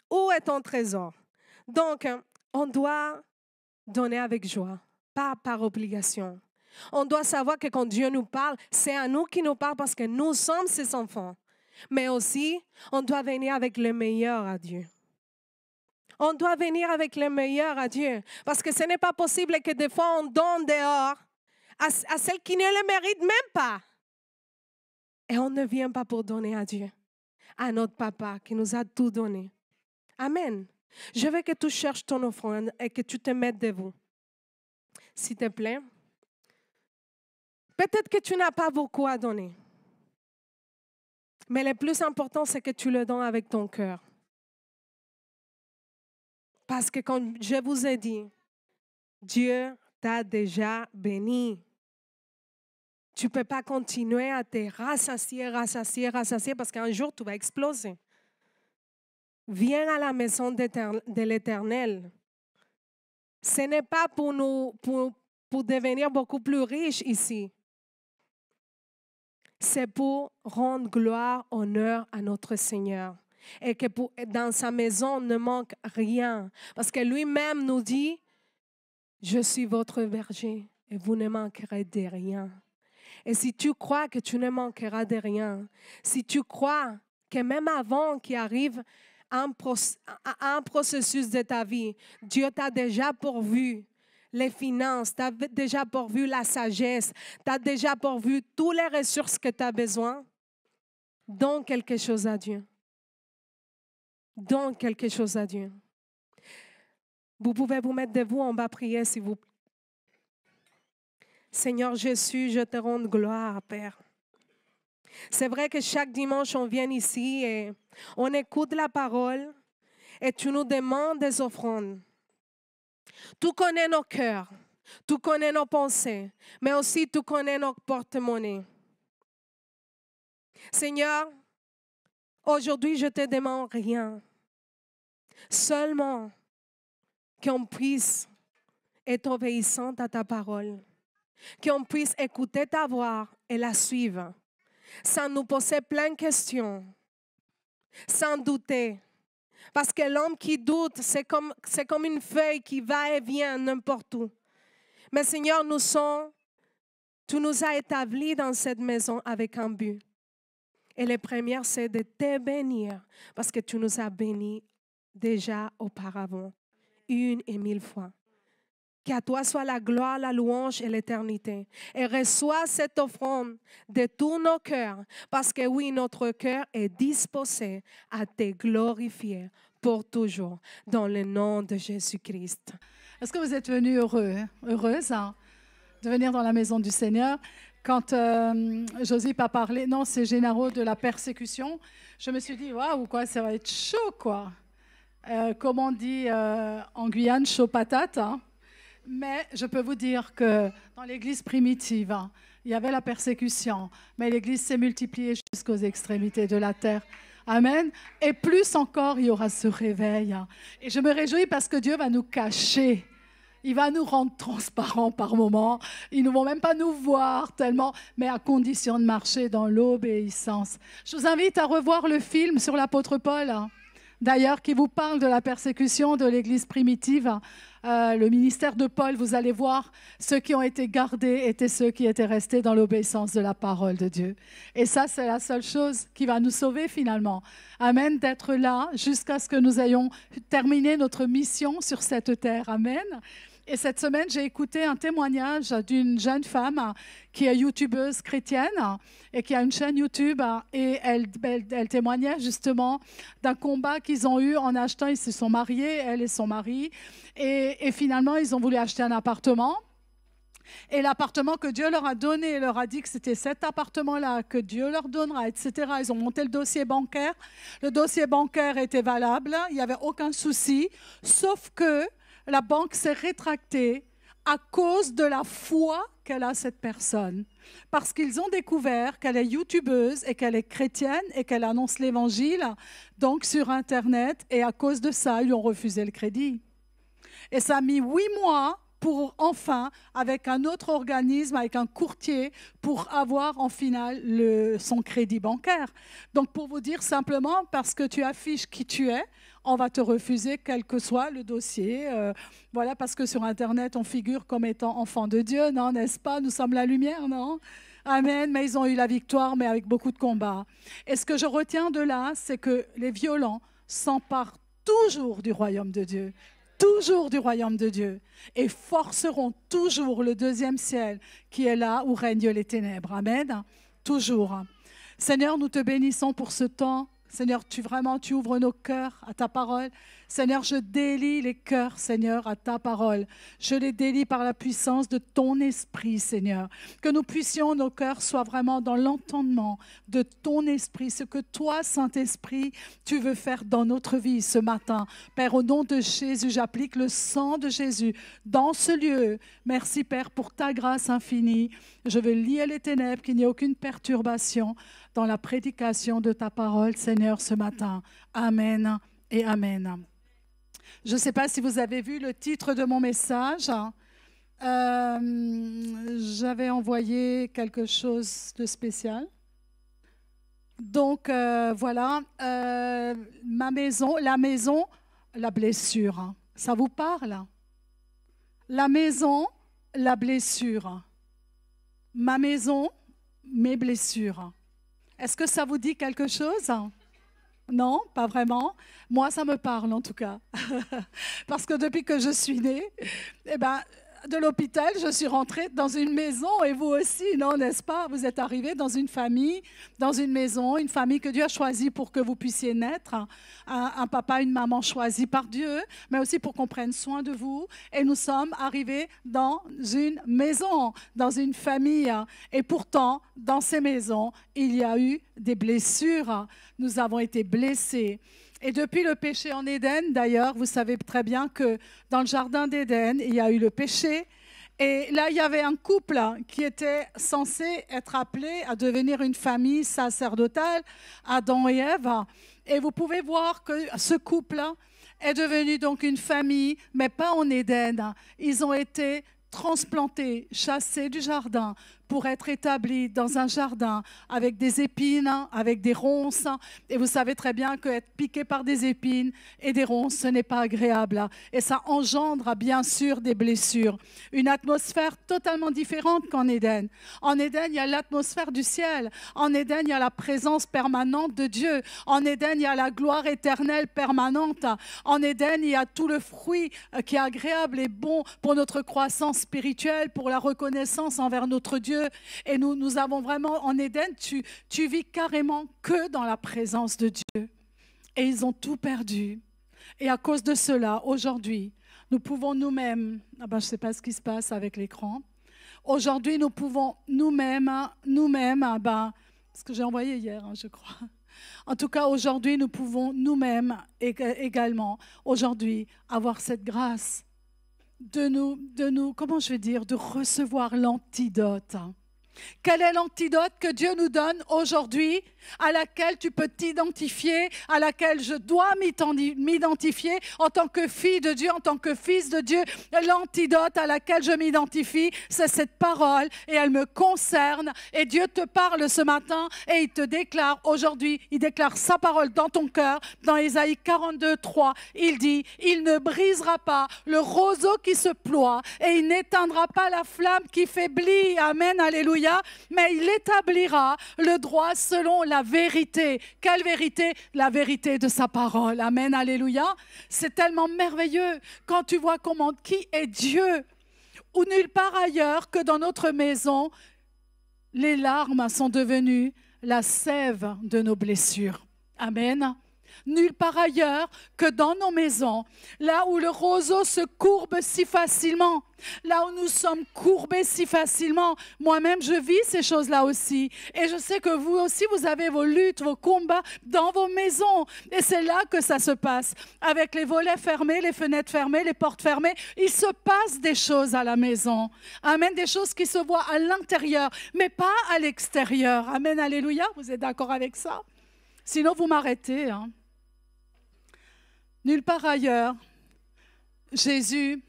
[SPEAKER 4] Où est ton trésor? Donc, on doit donner avec joie, pas par obligation. On doit savoir que quand Dieu nous parle, c'est à nous qu'il nous parle parce que nous sommes ses enfants. Mais aussi, on doit venir avec le meilleur à Dieu. On doit venir avec le meilleur à Dieu. Parce que ce n'est pas possible que des fois on donne dehors à celles qui ne le méritent même pas. Et on ne vient pas pour donner à Dieu, à notre papa qui nous a tout donné. Amen. Je veux que tu cherches ton offrande et que tu te mettes debout. S'il te plaît. Peut-être que tu n'as pas beaucoup à donner. Mais le plus important, c'est que tu le donnes avec ton cœur. Parce que comme je vous ai dit, Dieu t'a déjà béni. Tu ne peux pas continuer à te rassasier parce qu'un jour, tu vas exploser. Viens à la maison de l'Éternel. Ce n'est pas pour devenir beaucoup plus riches ici. C'est pour rendre gloire, honneur à notre Seigneur. Et que dans sa maison, ne manque rien. Parce que lui-même nous dit, je suis votre berger et vous ne manquerez de rien. Et si tu crois que tu ne manqueras de rien, si tu crois que même avant qu'il arrive un processus de ta vie, Dieu t'a déjà pourvu les finances, tu as déjà pourvu la sagesse, tu as déjà pourvu toutes les ressources que tu as besoin, donne quelque chose à Dieu. Donne quelque chose à Dieu. Vous pouvez vous mettre debout, on va prier s'il vous plaît. Seigneur Jésus, je te rends gloire, Père. C'est vrai que chaque dimanche, on vient ici et on écoute la parole et tu nous demandes des offrandes. Tu connais nos cœurs, tu connais nos pensées, mais aussi tu connais nos porte-monnaies. Seigneur, aujourd'hui, je te demande rien. Seulement qu'on puisse être obéissante à ta parole. Qu'on puisse écouter ta voix et la suivre. Sans nous poser plein de questions. Sans douter. Parce que l'homme qui doute, c'est comme une feuille qui va et vient n'importe où. Mais Seigneur, tu nous as établis dans cette maison avec un but. Et le premier, c'est de te bénir. Parce que tu nous as bénis déjà auparavant. 1 et 1000 fois. Qu'à toi soit la gloire, la louange et l'éternité. Et reçois cette offrande de tous nos cœurs. Parce que oui, notre cœur est disposé à te glorifier pour toujours. Dans le nom de Jésus-Christ.
[SPEAKER 5] Est-ce que vous êtes venus heureuse de venir dans la maison du Seigneur? Quand Josip a parlé, non, c'est généraux de la persécution, je me suis dit, waouh, quoi, ça va être chaud, quoi. Comme on dit en Guyane, chaud patate, hein. Mais je peux vous dire que dans l'Église primitive, il y avait la persécution, mais l'Église s'est multipliée jusqu'aux extrémités de la terre. Amen. Et plus encore, il y aura ce réveil. Et je me réjouis parce que Dieu va nous cacher. Il va nous rendre transparents par moments. Ils ne vont même pas nous voir tellement, mais à condition de marcher dans l'obéissance. Je vous invite à revoir le film sur l'apôtre Paul, d'ailleurs, qui vous parle de la persécution de l'Église primitive. Le ministère de Paul, vous allez voir, ceux qui ont été gardés étaient ceux qui étaient restés dans l'obéissance de la parole de Dieu. Et ça, c'est la seule chose qui va nous sauver finalement. Amen, d'être là jusqu'à ce que nous ayons terminé notre mission sur cette terre. Amen. Et cette semaine, j'ai écouté un témoignage d'une jeune femme qui est youtubeuse chrétienne et qui a une chaîne YouTube. Et elle témoignait justement d'un combat qu'ils ont eu en achetant. Ils se sont mariés, elle et son mari. Et finalement, ils ont voulu acheter un appartement. Et l'appartement que Dieu leur a donné, leur a dit que c'était cet appartement-là que Dieu leur donnera, etc. Ils ont monté le dossier bancaire. Le dossier bancaire était valable, il n'y avait aucun souci, sauf que la banque s'est rétractée à cause de la foi qu'elle a, cette personne. Parce qu'ils ont découvert qu'elle est youtubeuse et qu'elle est chrétienne et qu'elle annonce l'évangile, donc sur Internet, et à cause de ça, ils lui ont refusé le crédit. Et ça a mis 8 mois pour enfin, avec un autre organisme, avec un courtier, pour avoir en finale son crédit bancaire. Donc pour vous dire simplement, parce que tu affiches qui tu es, on va te refuser quel que soit le dossier. Voilà, parce que sur Internet, on figure comme étant enfant de Dieu, non, n'est-ce pas? Nous sommes la lumière, non? Amen, mais ils ont eu la victoire, mais avec beaucoup de combats. Et ce que je retiens de là, c'est que les violents s'emparent toujours du royaume de Dieu. Toujours du royaume de Dieu. Et forceront toujours le deuxième ciel qui est là où règnent les ténèbres. Amen. Toujours. Seigneur, nous te bénissons pour ce temps. Seigneur, tu ouvres nos cœurs à ta parole. Seigneur, je délie les cœurs, Seigneur, à ta parole. Je les délie par la puissance de ton esprit, Seigneur. Que nous puissions, nos cœurs soient vraiment dans l'entendement de ton esprit. Ce que toi, Saint-Esprit, tu veux faire dans notre vie ce matin. Père, au nom de Jésus, j'applique le sang de Jésus dans ce lieu. Merci, Père, pour ta grâce infinie. Je veux lier les ténèbres, qu'il n'y ait aucune perturbation dans la prédication de ta parole, Seigneur, ce matin. Amen et amen. Je ne sais pas si vous avez vu le titre de mon message. J'avais envoyé quelque chose de spécial. Donc, voilà, ma maison, la blessure. Ça vous parle? La maison, la blessure. Ma maison, mes blessures. Est-ce que ça vous dit quelque chose? Non, pas vraiment. Moi, ça me parle en tout cas. Parce que depuis que je suis née, de l'hôpital, je suis rentrée dans une maison, et vous aussi, non, n'est-ce pas? Vous êtes arrivés dans une famille, dans une maison, une famille que Dieu a choisie pour que vous puissiez naître, un papa, une maman choisis par Dieu, mais aussi pour qu'on prenne soin de vous. Et nous sommes arrivés dans une maison, dans une famille. Et pourtant, dans ces maisons, il y a eu des blessures. Nous avons été blessés. Et depuis le péché en Éden, d'ailleurs, vous savez très bien que dans le jardin d'Éden, il y a eu le péché. Et là, il y avait un couple qui était censé être appelé à devenir une famille sacerdotale, Adam et Ève. Et vous pouvez voir que ce couple est devenu donc une famille, mais pas en Éden. Ils ont été transplantés, chassés du jardin pour être établis dans un jardin avec des épines, avec des ronces. Et vous savez très bien qu'être piqué par des épines et des ronces, ce n'est pas agréable. Et ça engendre bien sûr des blessures. Une atmosphère totalement différente qu'en Éden. En Éden, il y a l'atmosphère du ciel. En Éden, il y a la présence permanente de Dieu. En Éden, il y a la gloire éternelle permanente. En Éden, il y a tout le fruit qui est agréable et bon pour notre croissance spirituelle, pour la reconnaissance envers notre Dieu. Et nous avons vraiment, en Éden, tu vis carrément que dans la présence de Dieu. Et ils ont tout perdu. Et à cause de cela, aujourd'hui, nous pouvons nous-mêmes, je ne sais pas ce qui se passe avec l'écran, aujourd'hui nous pouvons nous-mêmes, ce que j'ai envoyé hier, je crois. En tout cas, aujourd'hui, nous pouvons nous-mêmes également, aujourd'hui, avoir cette grâce de nous, comment je vais dire, de recevoir l'antidote. Quel est l'antidote que Dieu nous donne aujourd'hui, à laquelle tu peux t'identifier, à laquelle je dois m'identifier en tant que fille de Dieu, en tant que fils de Dieu? L'antidote à laquelle je m'identifie, c'est cette parole et elle me concerne. Et Dieu te parle ce matin et il te déclare aujourd'hui, il déclare sa parole dans ton cœur. Dans Ésaïe 42, 3, il dit, il ne brisera pas le roseau qui se ploie et il n'éteindra pas la flamme qui faiblit. Amen, alléluia. Mais il établira le droit selon la vérité. Quelle vérité? La vérité de sa parole. Amen, alléluia. C'est tellement merveilleux quand tu vois qui est Dieu. Ou nulle part ailleurs que dans notre maison, les larmes sont devenues la sève de nos blessures. Amen. Nulle part ailleurs que dans nos maisons, là où le roseau se courbe si facilement, là où nous sommes courbés si facilement. Moi-même, je vis ces choses-là aussi. Et je sais que vous aussi, vous avez vos luttes, vos combats dans vos maisons. Et c'est là que ça se passe. Avec les volets fermés, les fenêtres fermées, les portes fermées, il se passe des choses à la maison. Amen, des choses qui se voient à l'intérieur, mais pas à l'extérieur. Amen, alléluia. Vous êtes d'accord avec ça? Sinon, vous m'arrêtez, Nulle part ailleurs, Jésus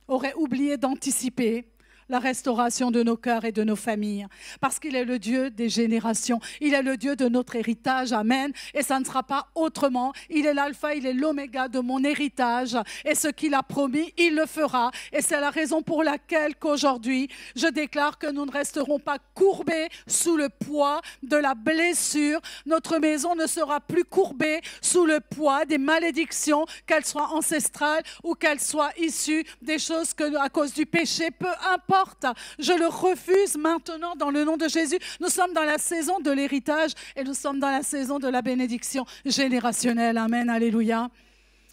[SPEAKER 5] aurait oublié d'anticiper la restauration de nos cœurs et de nos familles. Parce qu'il est le Dieu des générations. Il est le Dieu de notre héritage. Amen. Et ça ne sera pas autrement. Il est l'alpha, il est l'oméga de mon héritage. Et ce qu'il a promis, il le fera. Et c'est la raison pour laquelle qu'aujourd'hui, je déclare que nous ne resterons pas courbés sous le poids de la blessure. Notre maison ne sera plus courbée sous le poids des malédictions, qu'elles soient ancestrales ou qu'elles soient issues des choses que, à cause du péché, peu importe. Je le refuse maintenant dans le nom de Jésus. Nous sommes dans la saison de l'héritage et nous sommes dans la saison de la bénédiction générationnelle. Amen, alléluia.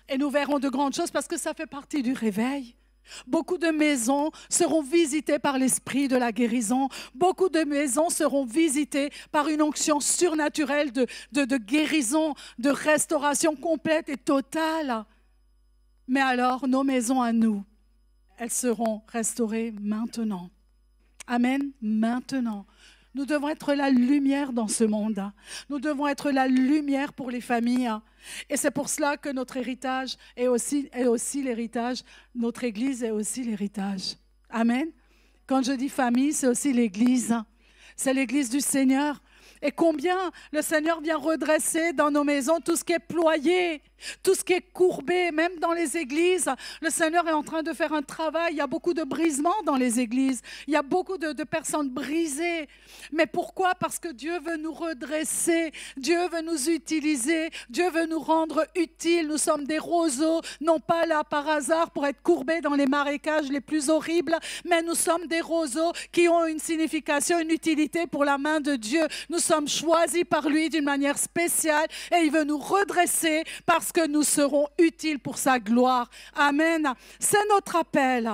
[SPEAKER 5] Et nous verrons de grandes choses parce que ça fait partie du réveil. Beaucoup de maisons seront visitées par l'esprit de la guérison. Beaucoup de maisons seront visitées par une onction surnaturelle de guérison, de restauration complète et totale. Mais alors, nos maisons à nous, elles seront restaurées maintenant. Amen, maintenant. Nous devons être la lumière dans ce monde. Nous devons être la lumière pour les familles. Et c'est pour cela que notre héritage est aussi l'héritage. Notre Église est aussi l'héritage. Amen. Quand je dis famille, c'est aussi l'Église. C'est l'Église du Seigneur. Et combien le Seigneur vient redresser dans nos maisons tout ce qui est ployé, tout ce qui est courbé, même dans les églises. Le Seigneur est en train de faire un travail. Il y a beaucoup de brisements dans les églises. Il y a beaucoup de personnes brisées. Mais pourquoi? Parce que Dieu veut nous redresser. Dieu veut nous utiliser. Dieu veut nous rendre utiles. Nous sommes des roseaux, non pas là par hasard pour être courbés dans les marécages les plus horribles, mais nous sommes des roseaux qui ont une signification, une utilité pour la main de Dieu. Nous sommes choisis par lui d'une manière spéciale et il veut nous redresser parce que nous serons utiles pour sa gloire. Amen. C'est notre appel.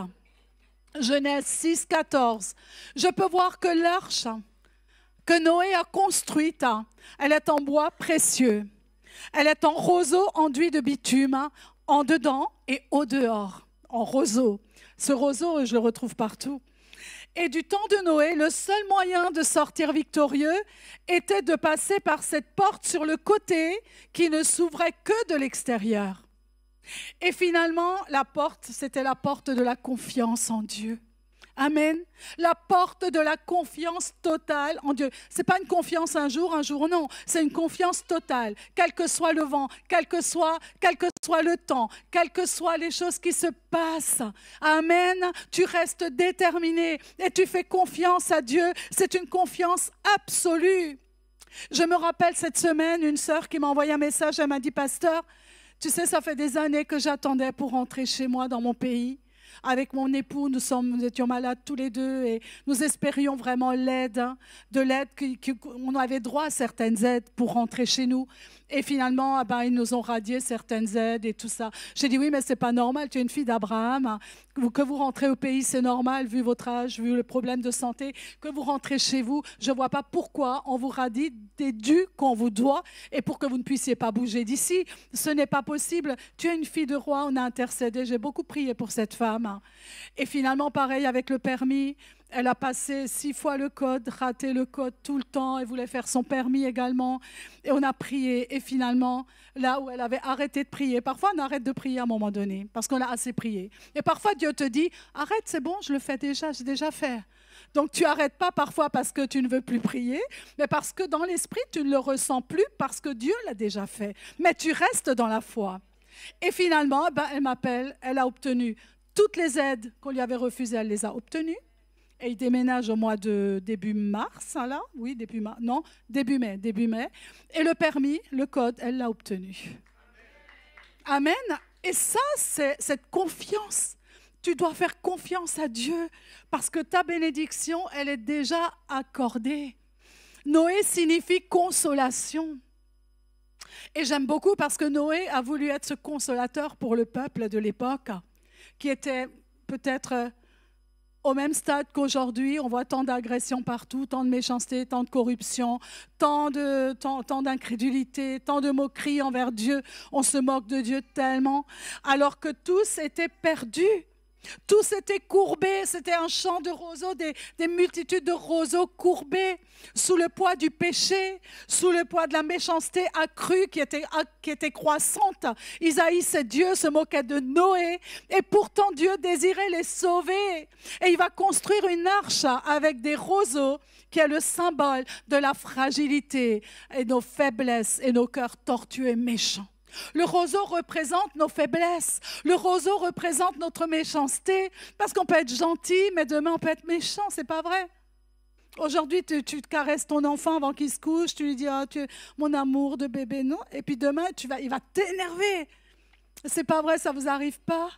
[SPEAKER 5] Genèse 6, 14. Je peux voir que l'arche que Noé a construite, elle est en bois précieux. Elle est en roseau enduit de bitume, en dedans et au dehors, en roseau. Ce roseau, je le retrouve partout. Et du temps de Noé, le seul moyen de sortir victorieux était de passer par cette porte sur le côté qui ne s'ouvrait que de l'extérieur. Et finalement, la porte, c'était la porte de la confiance en Dieu. Amen. La porte de la confiance totale en Dieu. Ce n'est pas une confiance un jour non. C'est une confiance totale. Quel que soit le vent, quel que soit le temps, quelles que soient les choses qui se passent. Amen. Tu restes déterminé et tu fais confiance à Dieu. C'est une confiance absolue. Je me rappelle cette semaine, une sœur qui m'a envoyé un message. Elle m'a dit, pasteur, tu sais, ça fait des années que j'attendais pour rentrer chez moi dans mon pays. Avec mon époux, nous étions malades tous les deux et nous espérions vraiment l'aide, de l'aide, on avait droit à certaines aides pour rentrer chez nous. Et finalement, ils nous ont radié certaines aides et tout ça. J'ai dit, oui, mais ce n'est pas normal, tu es une fille d'Abraham. Que vous rentrez au pays, c'est normal, vu votre âge, vu le problème de santé. Que vous rentrez chez vous, je ne vois pas pourquoi on vous radie des dus qu'on vous doit et pour que vous ne puissiez pas bouger d'ici. Ce n'est pas possible. Tu es une fille de roi, on a intercédé. J'ai beaucoup prié pour cette femme. Et finalement, pareil avec le permis. Elle a passé 6 fois le code, raté le code tout le temps. Elle voulait faire son permis également. Et on a prié. Et finalement, là où elle avait arrêté de prier, parfois on arrête de prier à un moment donné parce qu'on a assez prié. Et parfois Dieu te dit, arrête, c'est bon, je le fais déjà, j'ai déjà fait. Donc tu n'arrêtes pas parfois parce que tu ne veux plus prier, mais parce que dans l'esprit, tu ne le ressens plus parce que Dieu l'a déjà fait. Mais tu restes dans la foi. Et finalement, elle m'appelle, elle a obtenu toutes les aides qu'on lui avait refusées, elle les a obtenues. Et il déménage au mois de début mars, là, oui, début mai. Et le permis, le code, elle l'a obtenu. Amen. Et ça, c'est cette confiance. Tu dois faire confiance à Dieu parce que ta bénédiction, elle est déjà accordée. Noé signifie consolation. Et j'aime beaucoup parce que Noé a voulu être ce consolateur pour le peuple de l'époque qui était peut-être au même stade qu'aujourd'hui. On voit tant d'agressions partout, tant de méchanceté, tant de corruption, tant d'incrédulité, tant de moqueries envers Dieu. On se moque de Dieu tellement, alors que tous étaient perdus. Tous étaient courbés, c'était un champ de roseaux, des multitudes de roseaux courbés, sous le poids du péché, sous le poids de la méchanceté accrue qui était croissante. Ils haïssaient Dieu, se moquaient de Noé, et pourtant Dieu désirait les sauver. Et il va construire une arche avec des roseaux, qui est le symbole de la fragilité et nos faiblesses et nos cœurs tortueux et méchants. Le roseau représente nos faiblesses. Le roseau représente notre méchanceté. Parce qu'on peut être gentil, mais demain on peut être méchant. C'est pas vrai? Aujourd'hui, tu te caresses ton enfant avant qu'il se couche. Tu lui dis, oh, mon amour de bébé, non. Et puis demain, il va t'énerver. C'est pas vrai, ça vous arrive pas?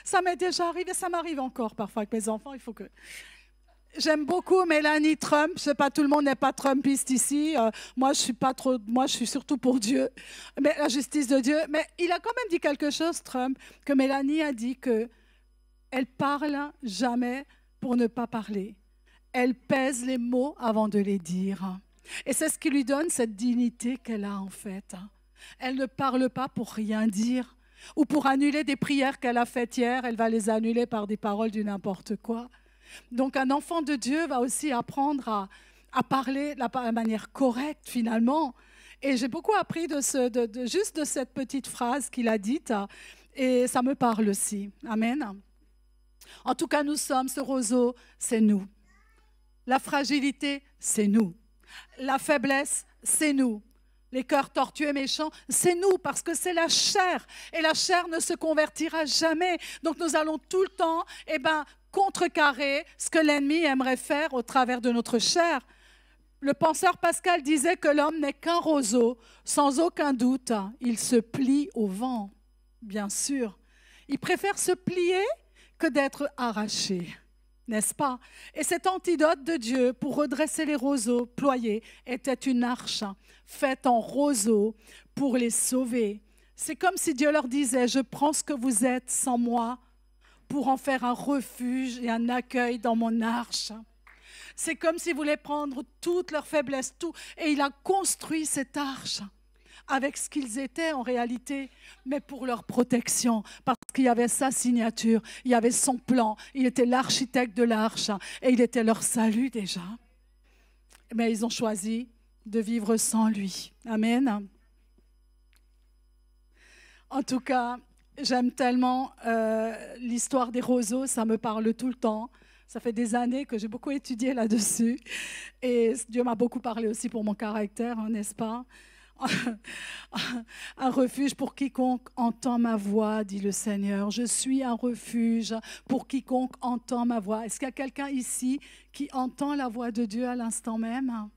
[SPEAKER 5] Ça m'est déjà arrivé, ça m'arrive encore parfois avec mes enfants. Il faut que... J'aime beaucoup Mélanie Trump. Je sais pas, tout le monde n'est pas Trumpiste ici. Moi, je suis pas trop. Moi, je suis surtout pour Dieu, mais la justice de Dieu. Mais il a quand même dit quelque chose, Trump, que Mélanie a dit que elle parle jamais pour ne pas parler. Elle pèse les mots avant de les dire. Et c'est ce qui lui donne cette dignité qu'elle a en fait. Elle ne parle pas pour rien dire ou pour annuler des prières qu'elle a faites hier. Elle va les annuler par des paroles du n'importe quoi. Donc un enfant de Dieu va aussi apprendre à parler de la manière correcte finalement. Et j'ai beaucoup appris juste de cette petite phrase qu'il a dite et ça me parle aussi. Amen. En tout cas, nous sommes ce roseau, c'est nous. La fragilité, c'est nous. La faiblesse, c'est nous. Les cœurs tortueux et méchants, c'est nous parce que c'est la chair. Et la chair ne se convertira jamais. Donc nous allons tout le temps contrecarrer ce que l'ennemi aimerait faire au travers de notre chair. Le penseur Pascal disait que l'homme n'est qu'un roseau, sans aucun doute, il se plie au vent, bien sûr. Il préfère se plier que d'être arraché, n'est-ce pas? Et cet antidote de Dieu pour redresser les roseaux ployés était une arche faite en roseaux pour les sauver. C'est comme si Dieu leur disait, je prends ce que vous êtes sans moi, pour en faire un refuge et un accueil dans mon arche. C'est comme s'il voulait prendre toutes leurs faiblesses, tout, et il a construit cette arche avec ce qu'ils étaient en réalité, mais pour leur protection, parce qu'il y avait sa signature, il y avait son plan, il était l'architecte de l'arche, et il était leur salut déjà. Mais ils ont choisi de vivre sans lui. Amen. En tout cas, j'aime tellement l'histoire des roseaux, ça me parle tout le temps. Ça fait des années que j'ai beaucoup étudié là-dessus. Et Dieu m'a beaucoup parlé aussi pour mon caractère, n'est-ce pas? Un refuge pour quiconque entend ma voix, dit le Seigneur. Je suis un refuge pour quiconque entend ma voix. Est-ce qu'il y a quelqu'un ici qui entend la voix de Dieu à l'instant même?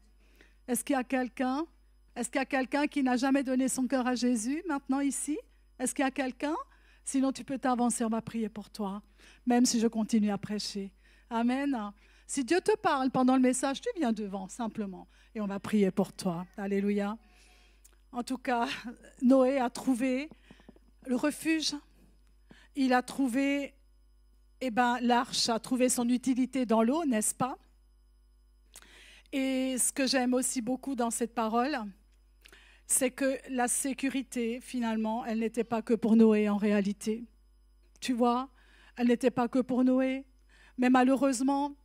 [SPEAKER 5] Est-ce qu'il y a quelqu'un? Est-ce qu'il y a quelqu'un qui n'a jamais donné son cœur à Jésus maintenant ici? Est-ce qu'il y a quelqu'un? Sinon, tu peux t'avancer, on va prier pour toi, même si je continue à prêcher. Amen. Si Dieu te parle pendant le message, tu viens devant simplement et on va prier pour toi. Alléluia. En tout cas, Noé a trouvé le refuge. Il a trouvé, l'arche a trouvé son utilité dans l'eau, n'est-ce pas? Et ce que j'aime aussi beaucoup dans cette parole, c'est que la sécurité, finalement, elle n'était pas que pour Noé en réalité. Tu vois, elle n'était pas que pour Noé. Mais malheureusement,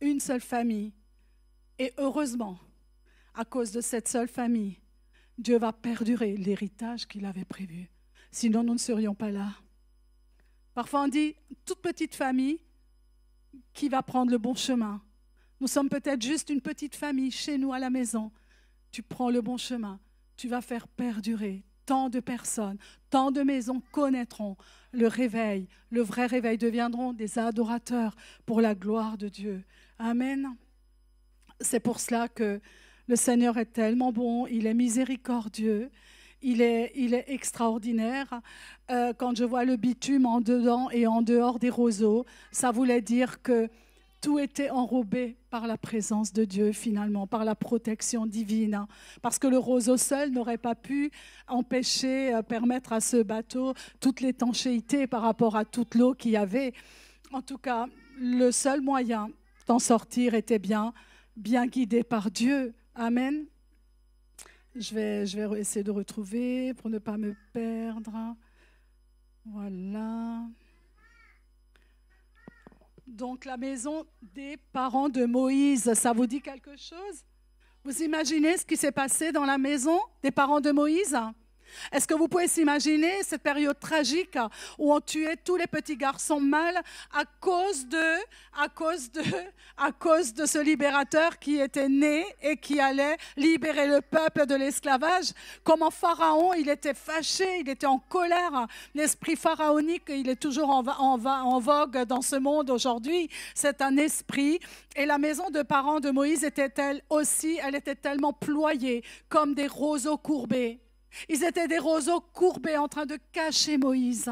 [SPEAKER 5] une seule famille, et heureusement, à cause de cette seule famille, Dieu va perdurer l'héritage qu'il avait prévu. Sinon, nous ne serions pas là. Parfois, on dit, toute petite famille qui va prendre le bon chemin. Nous sommes peut-être juste une petite famille chez nous à la maison. Tu prends le bon chemin, tu vas faire perdurer. Tant de personnes, tant de maisons connaîtront le réveil, le vrai réveil, deviendront des adorateurs pour la gloire de Dieu. Amen. C'est pour cela que le Seigneur est tellement bon, il est miséricordieux, il est extraordinaire. Quand je vois le bitume en dedans et en dehors des roseaux, ça voulait dire que tout était enrobé par la présence de Dieu finalement, par la protection divine. Parce que le roseau seul n'aurait pas pu permettre à ce bateau toute l'étanchéité par rapport à toute l'eau qu'il y avait. En tout cas, le seul moyen d'en sortir était bien guidé par Dieu. Amen. Je vais essayer de retrouver pour ne pas me perdre. Voilà. Donc la maison des parents de Moïse, ça vous dit quelque chose? Vous imaginez ce qui s'est passé dans la maison des parents de Moïse? Est-ce que vous pouvez s'imaginer cette période tragique où on tuait tous les petits garçons mâles à cause de ce libérateur qui était né et qui allait libérer le peuple de l'esclavage? Comment Pharaon, il était fâché, il était en colère. L'esprit pharaonique, il est toujours en vogue dans ce monde aujourd'hui. C'est un esprit. Et la maison de parents de Moïse était-elle aussi, elle était tellement ployée comme des roseaux courbés. Ils étaient des roseaux courbés en train de cacher Moïse.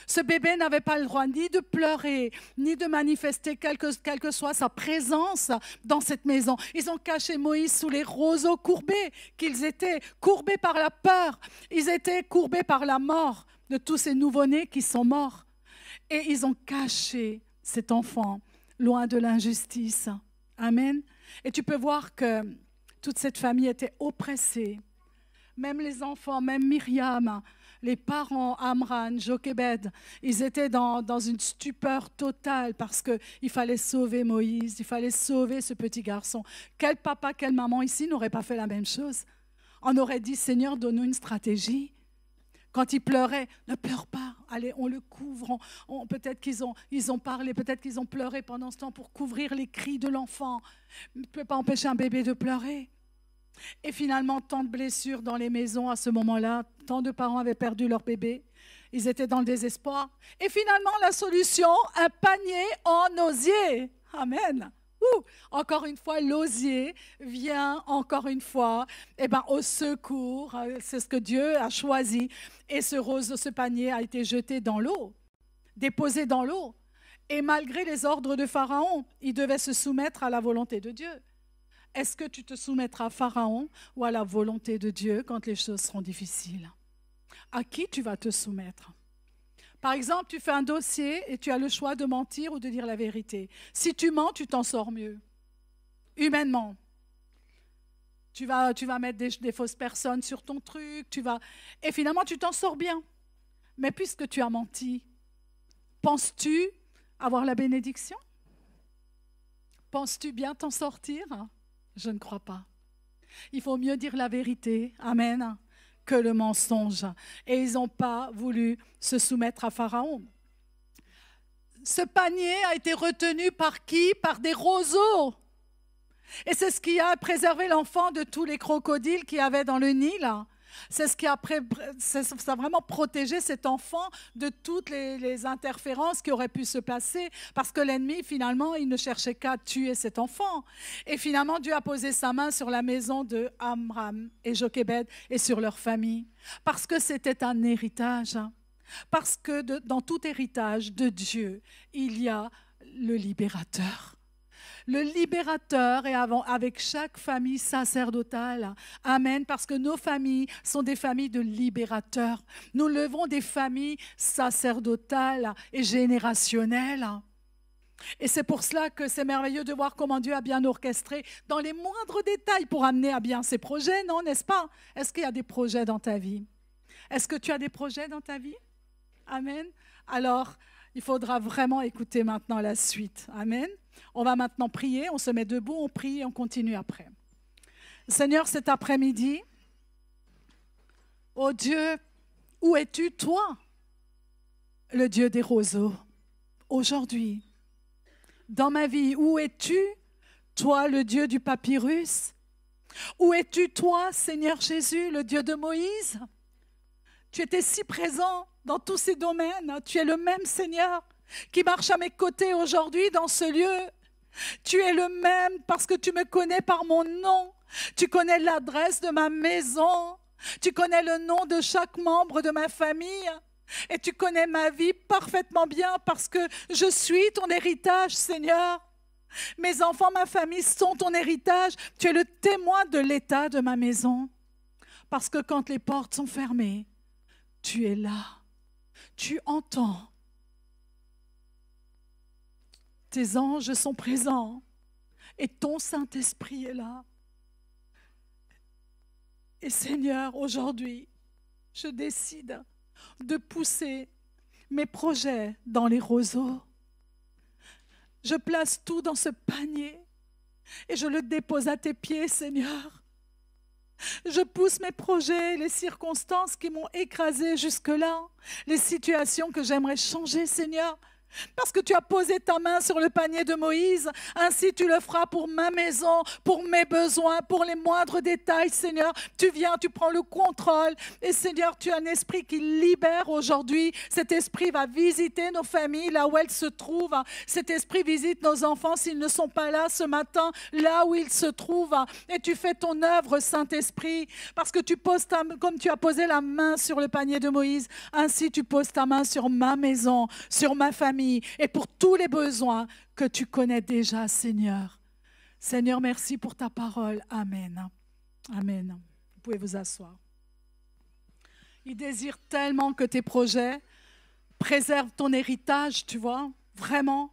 [SPEAKER 5] Ce bébé n'avait pas le droit ni de pleurer, ni de manifester quelle que soit sa présence dans cette maison. Ils ont caché Moïse sous les roseaux courbés qu'ils étaient, courbés par la peur. Ils étaient courbés par la mort de tous ces nouveau-nés qui sont morts. Et ils ont caché cet enfant loin de l'injustice. Amen. Et tu peux voir que toute cette famille était oppressée. Même les enfants, même Myriam, les parents, Amran, Jochebed, ils étaient dans une stupeur totale parce qu'il fallait sauver Moïse, il fallait sauver ce petit garçon. Quel papa, quelle maman ici n'aurait pas fait la même chose? On aurait dit, Seigneur, donne-nous une stratégie. Quand il pleurait, ne pleure pas, allez, on le couvre. Peut-être qu'ils ont parlé, peut-être qu'ils ont pleuré pendant ce temps pour couvrir les cris de l'enfant. On ne peut pas empêcher un bébé de pleurer. Et finalement, tant de blessures dans les maisons à ce moment-là, tant de parents avaient perdu leur bébé, ils étaient dans le désespoir. Et finalement, la solution, un panier en osier. Amen. Encore une fois, l'osier vient encore une fois au secours. C'est ce que Dieu a choisi. Et ce panier a été jeté dans l'eau, déposé dans l'eau. Et malgré les ordres de Pharaon, il devait se soumettre à la volonté de Dieu. Est-ce que tu te soumettras à Pharaon ou à la volonté de Dieu quand les choses seront difficiles? À qui tu vas te soumettre? Par exemple, tu fais un dossier et tu as le choix de mentir ou de dire la vérité. Si tu mens, tu t'en sors mieux. Humainement. Tu vas mettre des fausses personnes sur ton truc. Et finalement, tu t'en sors bien. Mais puisque tu as menti, penses-tu avoir la bénédiction? Penses-tu bien t'en sortir? Je ne crois pas. Il faut mieux dire la vérité, amen, que le mensonge. Et ils n'ont pas voulu se soumettre à Pharaon. Ce panier a été retenu par qui? Par des roseaux. Et c'est ce qui a préservé l'enfant de tous les crocodiles qu'il y avait dans le Nil. C'est ce qui a vraiment protégé cet enfant de toutes les interférences qui auraient pu se passer, parce que l'ennemi, finalement, il ne cherchait qu'à tuer cet enfant. Et finalement, Dieu a posé sa main sur la maison de Amram et Jochebed et sur leur famille, parce que c'était un héritage. Parce que dans tout héritage de Dieu, il y a le libérateur. Le libérateur est avec chaque famille sacerdotale. Amen, parce que nos familles sont des familles de libérateurs. Nous levons des familles sacerdotales et générationnelles. Et c'est pour cela que c'est merveilleux de voir comment Dieu a bien orchestré dans les moindres détails pour amener à bien ses projets, non, n'est-ce pas? Est-ce qu'il y a des projets dans ta vie? Est-ce que tu as des projets dans ta vie? Amen. Alors, il faudra vraiment écouter maintenant la suite. Amen. On va maintenant prier, on se met debout, on prie et on continue après. Seigneur, cet après-midi, oh Dieu, où es-tu, toi, le Dieu des roseaux, aujourd'hui, dans ma vie? Où es-tu, toi, le Dieu du papyrus? Où es-tu, toi, Seigneur Jésus, le Dieu de Moïse? Tu étais si présent dans tous ces domaines. Tu es le même Seigneur qui marche à mes côtés aujourd'hui dans ce lieu. Tu es le même parce que tu me connais par mon nom. Tu connais l'adresse de ma maison. Tu connais le nom de chaque membre de ma famille. Et tu connais ma vie parfaitement bien parce que je suis ton héritage, Seigneur. Mes enfants, ma famille sont ton héritage. Tu es le témoin de l'état de ma maison. Parce que quand les portes sont fermées, tu es là. Tu entends. Tes anges sont présents et ton Saint-Esprit est là. Et Seigneur, aujourd'hui, je décide de pousser mes projets dans les roseaux. Je place tout dans ce panier et je le dépose à tes pieds, Seigneur. Je pousse mes projets, les circonstances qui m'ont écrasé jusque-là, les situations que j'aimerais changer, Seigneur. Parce que tu as posé ta main sur le panier de Moïse, ainsi tu le feras pour ma maison, pour mes besoins, pour les moindres détails, Seigneur. Tu viens, tu prends le contrôle. Et Seigneur, tu as un esprit qui libère aujourd'hui. Cet esprit va visiter nos familles là où elles se trouvent. Cet esprit visite nos enfants s'ils ne sont pas là ce matin, là où ils se trouvent. Et tu fais ton œuvre, Saint-Esprit, parce que tu poses comme tu as posé la main sur le panier de Moïse, ainsi tu poses ta main sur ma maison, sur ma famille, et pour tous les besoins que tu connais déjà, Seigneur. Seigneur, merci pour ta parole. Amen. Amen. Vous pouvez vous asseoir. Il désire tellement que tes projets préservent ton héritage, tu vois, vraiment.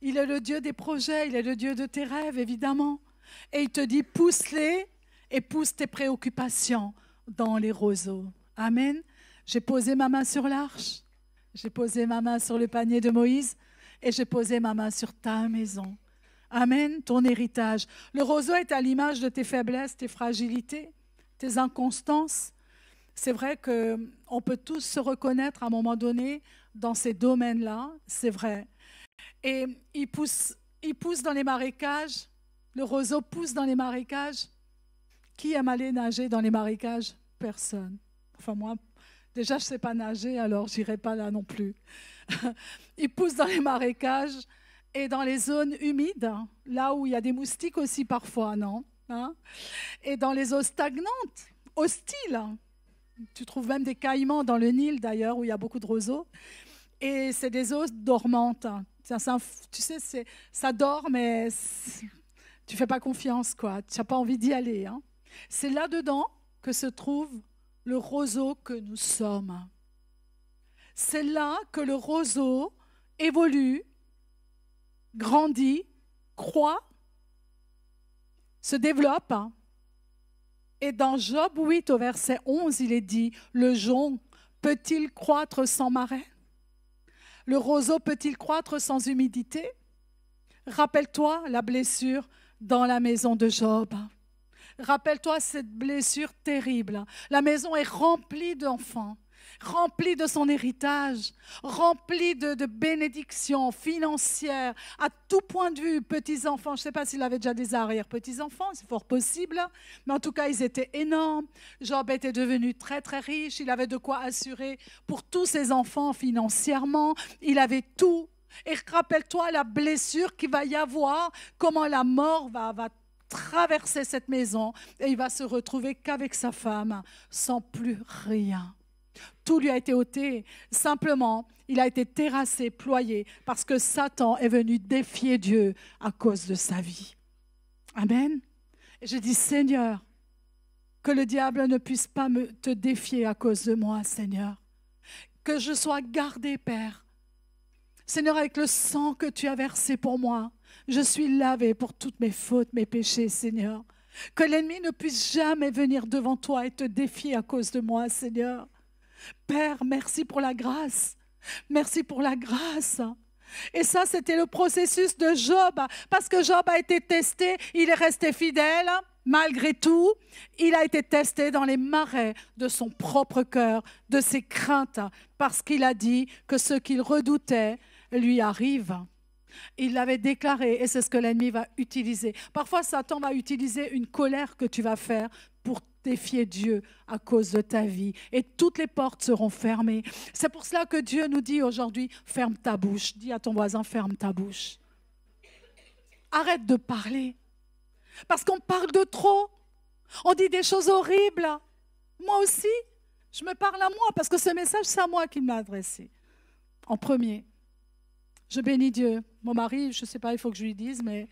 [SPEAKER 5] Il est le Dieu des projets, il est le Dieu de tes rêves, évidemment. Et il te dit, pousse-les et pousse tes préoccupations dans les roseaux. Amen. J'ai posé ma main sur l'arche. J'ai posé ma main sur le panier de Moïse et j'ai posé ma main sur ta maison. Amen, ton héritage. Le roseau est à l'image de tes faiblesses, tes fragilités, tes inconstances. C'est vrai qu'on peut tous se reconnaître à un moment donné dans ces domaines-là, c'est vrai. Et il pousse dans les marécages, le roseau pousse dans les marécages. Qui aime aller nager dans les marécages? Personne. Enfin moi, déjà, je ne sais pas nager, alors je n'irai pas là non plus. Il pousse dans les marécages et dans les zones humides, là où il y a des moustiques aussi parfois, non? Et dans les eaux stagnantes, hostiles. Tu trouves même des caïmans dans le Nil, d'ailleurs, où il y a beaucoup de roseaux. Et c'est des eaux dormantes. Tu sais, ça dort, mais tu ne fais pas confiance, quoi. Tu n'as pas envie d'y aller. C'est là-dedans que se trouve le roseau que nous sommes. C'est là que le roseau évolue, grandit, croît, se développe. Et dans Job 8 au verset 11, il est dit, le jonc peut-il croître sans marais? Le roseau peut-il croître sans humidité? Rappelle-toi la blessure dans la maison de Job. Rappelle-toi cette blessure terrible. La maison est remplie d'enfants, remplie de son héritage, remplie de bénédictions financières, à tout point de vue. Petits-enfants, je ne sais pas s'il avait déjà des arrière-petits-enfants, c'est fort possible, mais en tout cas, ils étaient énormes. Job était devenu très, très riche. Il avait de quoi assurer pour tous ses enfants financièrement. Il avait tout. Et rappelle-toi la blessure qu'il va y avoir, comment la mort va traverser cette maison et il va se retrouver qu'avec sa femme, sans plus rien. Tout lui a été ôté. Simplement, il a été terrassé, ployé, parce que Satan est venu défier Dieu à cause de sa vie. Amen. Et je dis, Seigneur, que le diable ne puisse pas te défier à cause de moi, Seigneur. Que je sois gardé, Père. Seigneur, avec le sang que tu as versé pour moi, je suis lavé pour toutes mes fautes, mes péchés, Seigneur. Que l'ennemi ne puisse jamais venir devant toi et te défier à cause de moi, Seigneur. Père, merci pour la grâce. Merci pour la grâce. Et ça, c'était le processus de Job. Parce que Job a été testé, il est resté fidèle. Malgré tout, il a été testé dans les marais de son propre cœur, de ses craintes, parce qu'il a dit que ce qu'il redoutait lui arrive. Il l'avait déclaré et c'est ce que l'ennemi va utiliser. Parfois, Satan va utiliser une colère que tu vas faire pour défier Dieu à cause de ta vie. Et toutes les portes seront fermées. C'est pour cela que Dieu nous dit aujourd'hui, ferme ta bouche. Dis à ton voisin, ferme ta bouche. Arrête de parler. Parce qu'on parle de trop. On dit des choses horribles. Moi aussi, je me parle à moi parce que ce message, c'est à moi qu'il m'a adressé. En premier. Je bénis Dieu. Mon mari, je ne sais pas, il faut que je lui dise, mais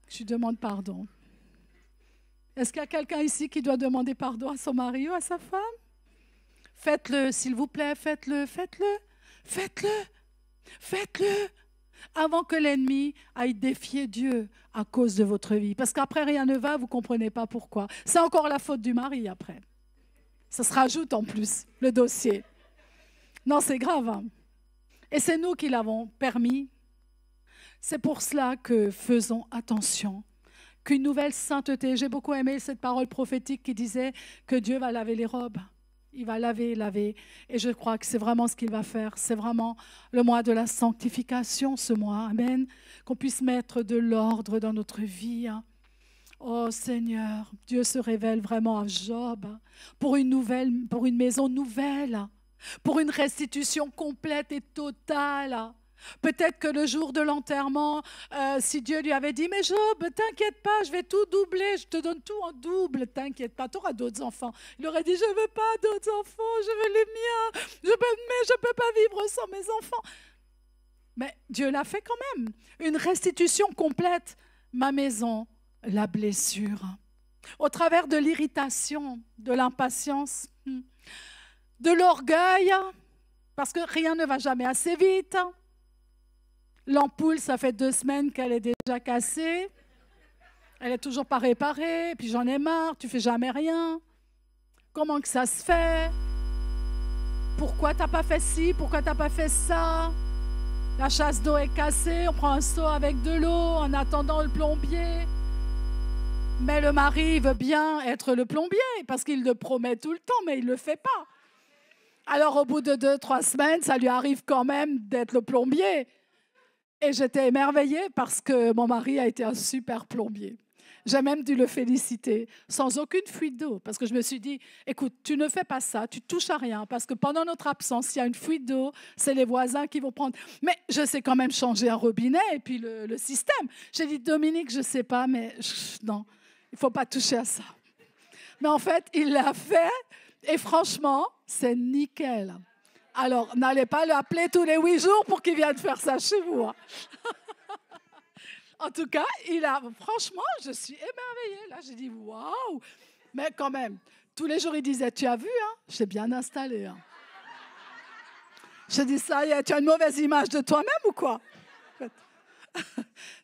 [SPEAKER 5] je lui demande pardon. Est-ce qu'il y a quelqu'un ici qui doit demander pardon à son mari ou à sa femme? Faites-le, s'il vous plaît, faites-le, faites-le, faites-le, faites-le, avant que l'ennemi aille défier Dieu à cause de votre vie. Parce qu'après, rien ne va, vous ne comprenez pas pourquoi. C'est encore la faute du mari après. Ça se rajoute en plus, le dossier. Non, c'est grave, hein. Et c'est nous qui l'avons permis. C'est pour cela que faisons attention. Qu'une nouvelle sainteté, j'ai beaucoup aimé cette parole prophétique qui disait que Dieu va laver les robes. Il va laver. Et je crois que c'est vraiment ce qu'il va faire. C'est vraiment le mois de la sanctification, ce mois. Amen. Qu'on puisse mettre de l'ordre dans notre vie. Oh Seigneur, Dieu se révèle vraiment à Job pour une maison nouvelle, pour une restitution complète et totale. Peut-être que le jour de l'enterrement, si Dieu lui avait dit « Mais Job, t'inquiète pas, je vais tout doubler, je te donne tout en double, t'inquiète pas, tu auras d'autres enfants. » Il aurait dit « Je ne veux pas d'autres enfants, je veux les miens, mais je ne peux pas vivre sans mes enfants. » Mais Dieu l'a fait quand même, une restitution complète. Ma maison, la blessure, au travers de l'irritation, de l'impatience, de l'orgueil, parce que rien ne va jamais assez vite. L'ampoule, ça fait 2 semaines qu'elle est déjà cassée. Elle n'est toujours pas réparée. Puis j'en ai marre, tu fais jamais rien. Comment que ça se fait? Pourquoi tu n'as pas fait ci? Pourquoi tu n'as pas fait ça? La chasse d'eau est cassée, on prend un seau avec de l'eau en attendant le plombier. Mais le mari veut bien être le plombier parce qu'il le promet tout le temps, mais il ne le fait pas. Alors au bout de 2-3 semaines, ça lui arrive quand même d'être le plombier. Et j'étais émerveillée parce que mon mari a été un super plombier. J'ai même dû le féliciter sans aucune fuite d'eau parce que je me suis dit, écoute, tu ne fais pas ça, tu touches à rien parce que pendant notre absence, s'il y a une fuite d'eau, c'est les voisins qui vont prendre. Mais je sais quand même changer un robinet et puis le système. J'ai dit, Dominique, je ne sais pas, mais non, il ne faut pas toucher à ça. Mais en fait, il l'a fait et franchement, c'est nickel. Alors, n'allez pas l'appeler tous les 8 jours pour qu'il vienne faire ça chez vous. Hein. En tout cas, franchement, je suis émerveillée. Là, j'ai dit, waouh! Mais quand même, tous les jours, il disait, tu as vu, hein? Je t'ai bien installé. Hein. J'ai dit, ça y est, tu as une mauvaise image de toi-même ou quoi?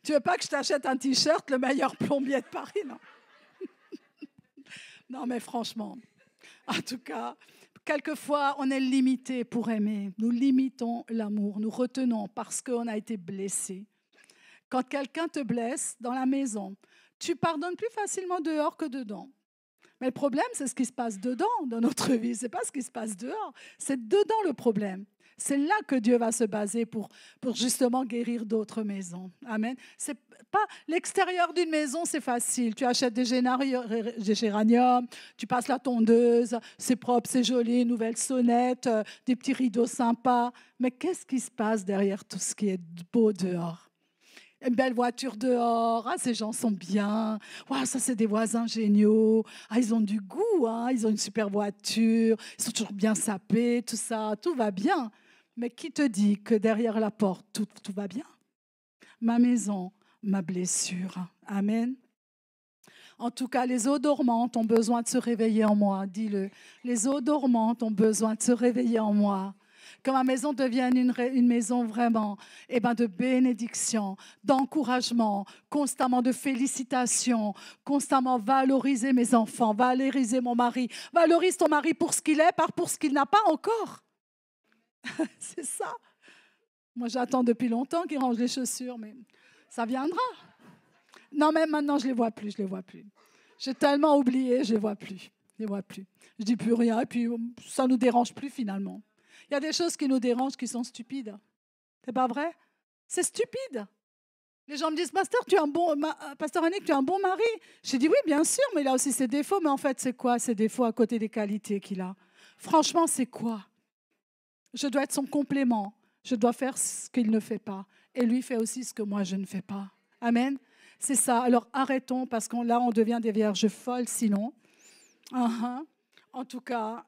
[SPEAKER 5] Tu veux pas que je t'achète un t-shirt, le meilleur plombier de Paris, non? Non, mais franchement, en tout cas... Quelquefois, on est limité pour aimer. Nous limitons l'amour, nous retenons parce qu'on a été blessé. Quand quelqu'un te blesse dans la maison, tu pardonnes plus facilement dehors que dedans. Mais le problème, c'est ce qui se passe dedans dans notre vie. Ce n'est pas ce qui se passe dehors, c'est dedans le problème. C'est là que Dieu va se baser pour justement guérir d'autres maisons. Amen. C'est pas l'extérieur d'une maison, c'est facile. Tu achètes des géraniums, tu passes la tondeuse, c'est propre, c'est joli, nouvelle sonnette, des petits rideaux sympas. Mais qu'est-ce qui se passe derrière tout ce qui est beau dehors? Une belle voiture dehors, ces gens sont bien. Ça, c'est des voisins géniaux. Ils ont du goût, ils ont une super voiture, ils sont toujours bien sapés, tout ça, tout va bien. Mais qui te dit que derrière la porte, tout va bien? Ma maison, ma blessure. Amen. En tout cas, les eaux dormantes ont besoin de se réveiller en moi. Dis-le. Les eaux dormantes ont besoin de se réveiller en moi. Que ma maison devienne une maison vraiment de bénédiction, d'encouragement, constamment de félicitations, constamment valoriser mes enfants, valoriser mon mari. Valorise ton mari pour ce qu'il est, pas pour ce qu'il n'a pas encore. C'est ça. Moi, j'attends depuis longtemps qu'il range les chaussures, mais ça viendra. Non, mais maintenant, je ne les vois plus. J'ai tellement oublié, je ne les vois plus. Je ne dis plus rien, et puis ça ne nous dérange plus finalement. Il y a des choses qui nous dérangent qui sont stupides. C'est pas vrai? C'est stupide. Les gens me disent, Pasteur Annick, tu es un bon mari. J'ai dit, oui, bien sûr, mais il a aussi ses défauts. Mais en fait, c'est quoi ses défauts à côté des qualités qu'il a? Franchement, c'est quoi? Je dois être son complément. Je dois faire ce qu'il ne fait pas. Et lui fait aussi ce que moi, je ne fais pas. Amen. C'est ça. Alors, arrêtons, parce qu'on là, on devient des vierges folles sinon. En tout cas...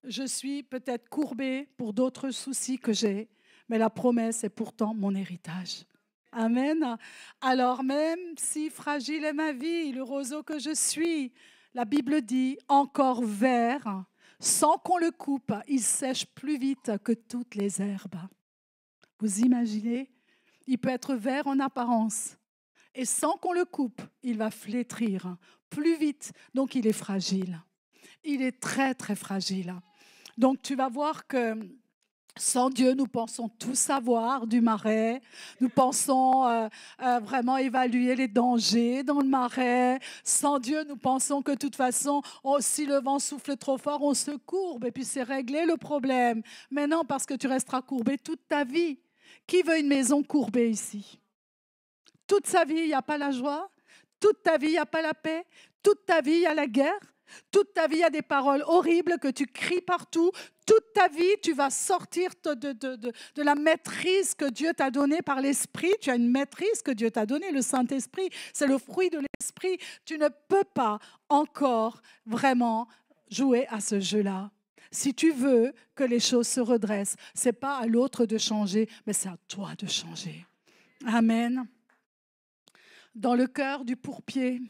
[SPEAKER 5] Je suis peut-être courbée pour d'autres soucis que j'ai, mais la promesse est pourtant mon héritage. Amen. Alors même si fragile est ma vie, le roseau que je suis, la Bible dit encore vert, sans qu'on le coupe, il sèche plus vite que toutes les herbes. Vous imaginez? Il peut être vert en apparence et sans qu'on le coupe, il va flétrir plus vite. Donc il est fragile. Il est très très fragile. Donc, tu vas voir que Sans Dieu, nous pensons tout savoir du marais. Nous pensons vraiment évaluer les dangers dans le marais. Sans Dieu, nous pensons que de toute façon, si le vent souffle trop fort, on se courbe et puis c'est réglé le problème. Mais non, parce que tu resteras courbé toute ta vie. Qui veut une maison courbée ici? Toute sa vie, il n'y a pas la joie. Toute ta vie, il n'y a pas la paix. Toute ta vie, il y a la guerre. Toute ta vie, il y a des paroles horribles que tu cries partout. Toute ta vie, tu vas sortir de la maîtrise que Dieu t'a donnée par l'Esprit. Tu as une maîtrise que Dieu t'a donnée, le Saint-Esprit. C'est le fruit de l'Esprit. Tu ne peux pas encore vraiment jouer à ce jeu-là. Si tu veux que les choses se redressent, ce n'est pas à l'autre de changer, mais c'est à toi de changer. Amen. Dans le cœur du pourpier,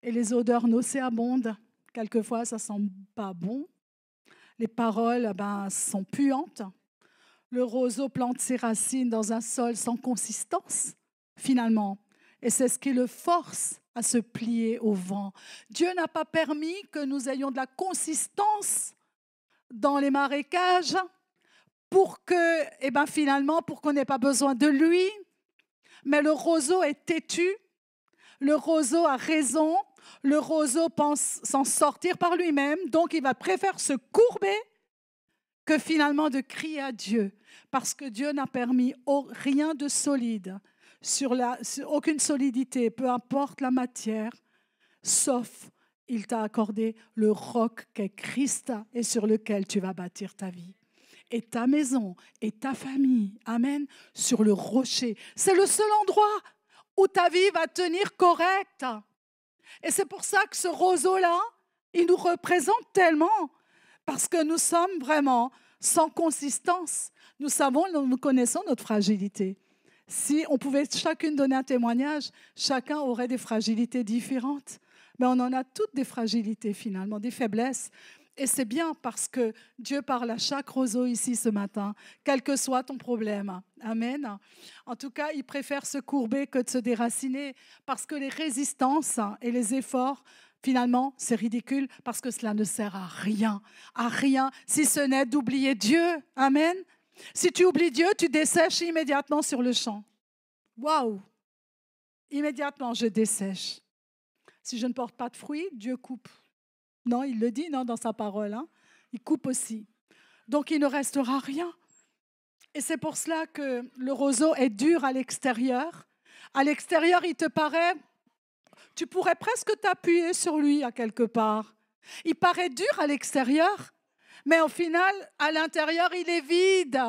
[SPEAKER 5] et les odeurs nauséabondes, quelquefois ça sent pas bon. Les paroles sont puantes. Le roseau plante ses racines dans un sol sans consistance, finalement. Et c'est ce qui le force à se plier au vent. Dieu n'a pas permis que nous ayons de la consistance dans les marécages pour que, finalement, pour qu'on n'ait pas besoin de lui. Mais le roseau est têtu. Le roseau a raison. Le roseau pense s'en sortir par lui-même, donc il va préférer se courber que finalement de crier à Dieu, parce que Dieu n'a permis rien de solide, sur aucune solidité, peu importe la matière, sauf il t'a accordé le roc qu'est Christ et sur lequel tu vas bâtir ta vie. Et ta maison, et ta famille, amen, sur le rocher. C'est le seul endroit où ta vie va tenir correcte. Et c'est pour ça que ce roseau-là, il nous représente tellement, parce que nous sommes vraiment sans consistance. Nous connaissons notre fragilité. Si on pouvait chacune donner un témoignage, chacun aurait des fragilités différentes. Mais on en a toutes des fragilités finalement, des faiblesses. Et c'est bien parce que Dieu parle à chaque roseau ici ce matin, quel que soit ton problème. Amen. En tout cas, il préfère se courber que de se déraciner parce que les résistances et les efforts, finalement, c'est ridicule parce que cela ne sert à rien, si ce n'est d'oublier Dieu. Amen. Si tu oublies Dieu, tu dessèches immédiatement sur le champ. Waouh! Immédiatement, je dessèche. Si je ne porte pas de fruits, Dieu coupe. Non, il le dit dans sa parole. Hein. Il coupe aussi. Donc, il ne restera rien. Et c'est pour cela que le roseau est dur à l'extérieur. À l'extérieur, il te paraît, tu pourrais presque t'appuyer sur lui à quelque part. Il paraît dur à l'extérieur, mais au final, à l'intérieur, il est vide.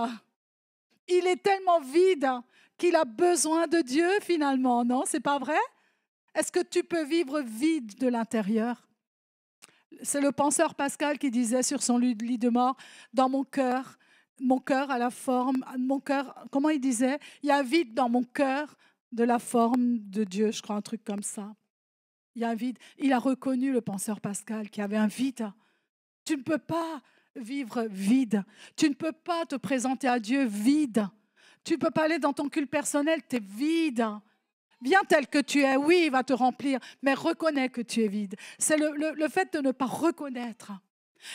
[SPEAKER 5] Il est tellement vide qu'il a besoin de Dieu finalement. Non, c'est pas vrai? Est-ce que tu peux vivre vide de l'intérieur? C'est le penseur Pascal qui disait sur son lit de mort, dans mon cœur a la forme, mon cœur, comment il disait? Il y a un vide dans mon cœur de la forme de Dieu, je crois, un truc comme ça. Il y a un vide. Il a reconnu, le penseur Pascal, qu'il y avait un vide. Tu ne peux pas vivre vide. Tu ne peux pas te présenter à Dieu vide. Tu ne peux pas aller dans ton culte personnel, tu es vide. Viens tel que tu es, oui, il va te remplir, mais reconnais que tu es vide. C'est le fait de ne pas reconnaître.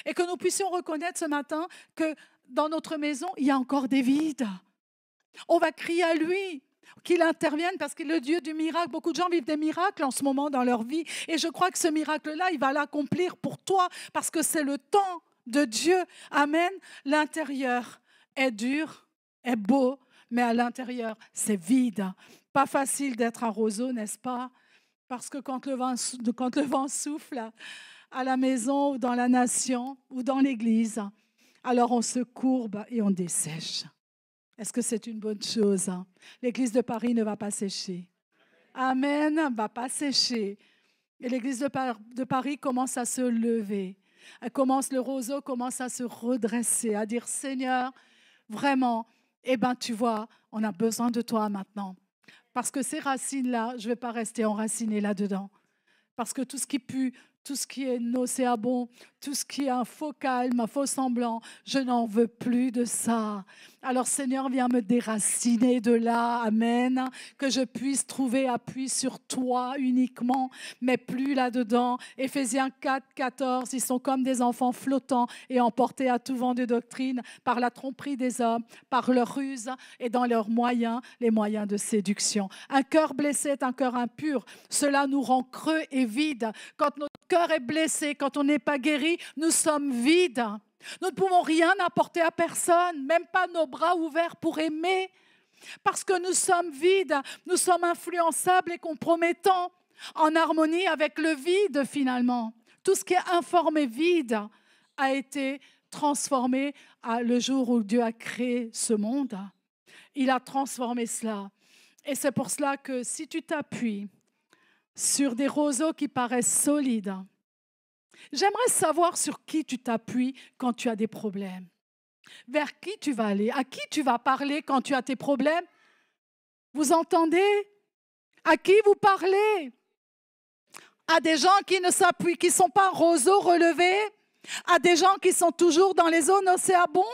[SPEAKER 5] Et que nous puissions reconnaître ce matin que dans notre maison, il y a encore des vides. On va crier à lui, qu'il intervienne, parce qu'il est le Dieu du miracle. Beaucoup de gens vivent des miracles en ce moment dans leur vie. Et je crois que ce miracle-là, il va l'accomplir pour toi, parce que c'est le temps de Dieu. Amen. L'intérieur est dur, est beau, mais à l'intérieur, c'est vide. Pas facile d'être un roseau, n'est-ce pas? Parce que quand le vent souffle à la maison ou dans la nation ou dans l'église, alors on se courbe et on dessèche. Est-ce que c'est une bonne chose? L'église de Paris ne va pas sécher. Amen, ne va pas sécher. Et l'église de Paris commence à se lever. Le roseau commence à se redresser, à dire Seigneur, vraiment, tu vois, on a besoin de toi maintenant. Parce que ces racines-là, je ne vais pas rester enracinée là-dedans. Parce que tout ce qui pue, tout ce qui est nauséabond, tout ce qui est un faux calme, un faux semblant, je n'en veux plus de ça. Alors Seigneur, viens me déraciner de là, amen, que je puisse trouver appui sur toi uniquement, mais plus là-dedans. Éphésiens 4, 14, ils sont comme des enfants flottants et emportés à tout vent de doctrine par la tromperie des hommes, par leur ruse et dans leurs moyens, les moyens de séduction. Un cœur blessé est un cœur impur. Cela nous rend creux et vides. Quand notre cœur est blessé, quand on n'est pas guéri, nous sommes vides. Nous ne pouvons rien apporter à personne, même pas nos bras ouverts pour aimer, parce que nous sommes vides, nous sommes influençables et compromettants, en harmonie avec le vide finalement. Tout ce qui est informe et vide a été transformé le jour où Dieu a créé ce monde. Il a transformé cela. Et c'est pour cela que si tu t'appuies sur des roseaux qui paraissent solides, j'aimerais savoir sur qui tu t'appuies quand tu as des problèmes. Vers qui tu vas aller? À qui tu vas parler quand tu as tes problèmes? Vous entendez? À qui vous parlez? À des gens qui ne s'appuient, qui ne sont pas roseaux relevés? À des gens qui sont toujours dans les zones nauséabondes?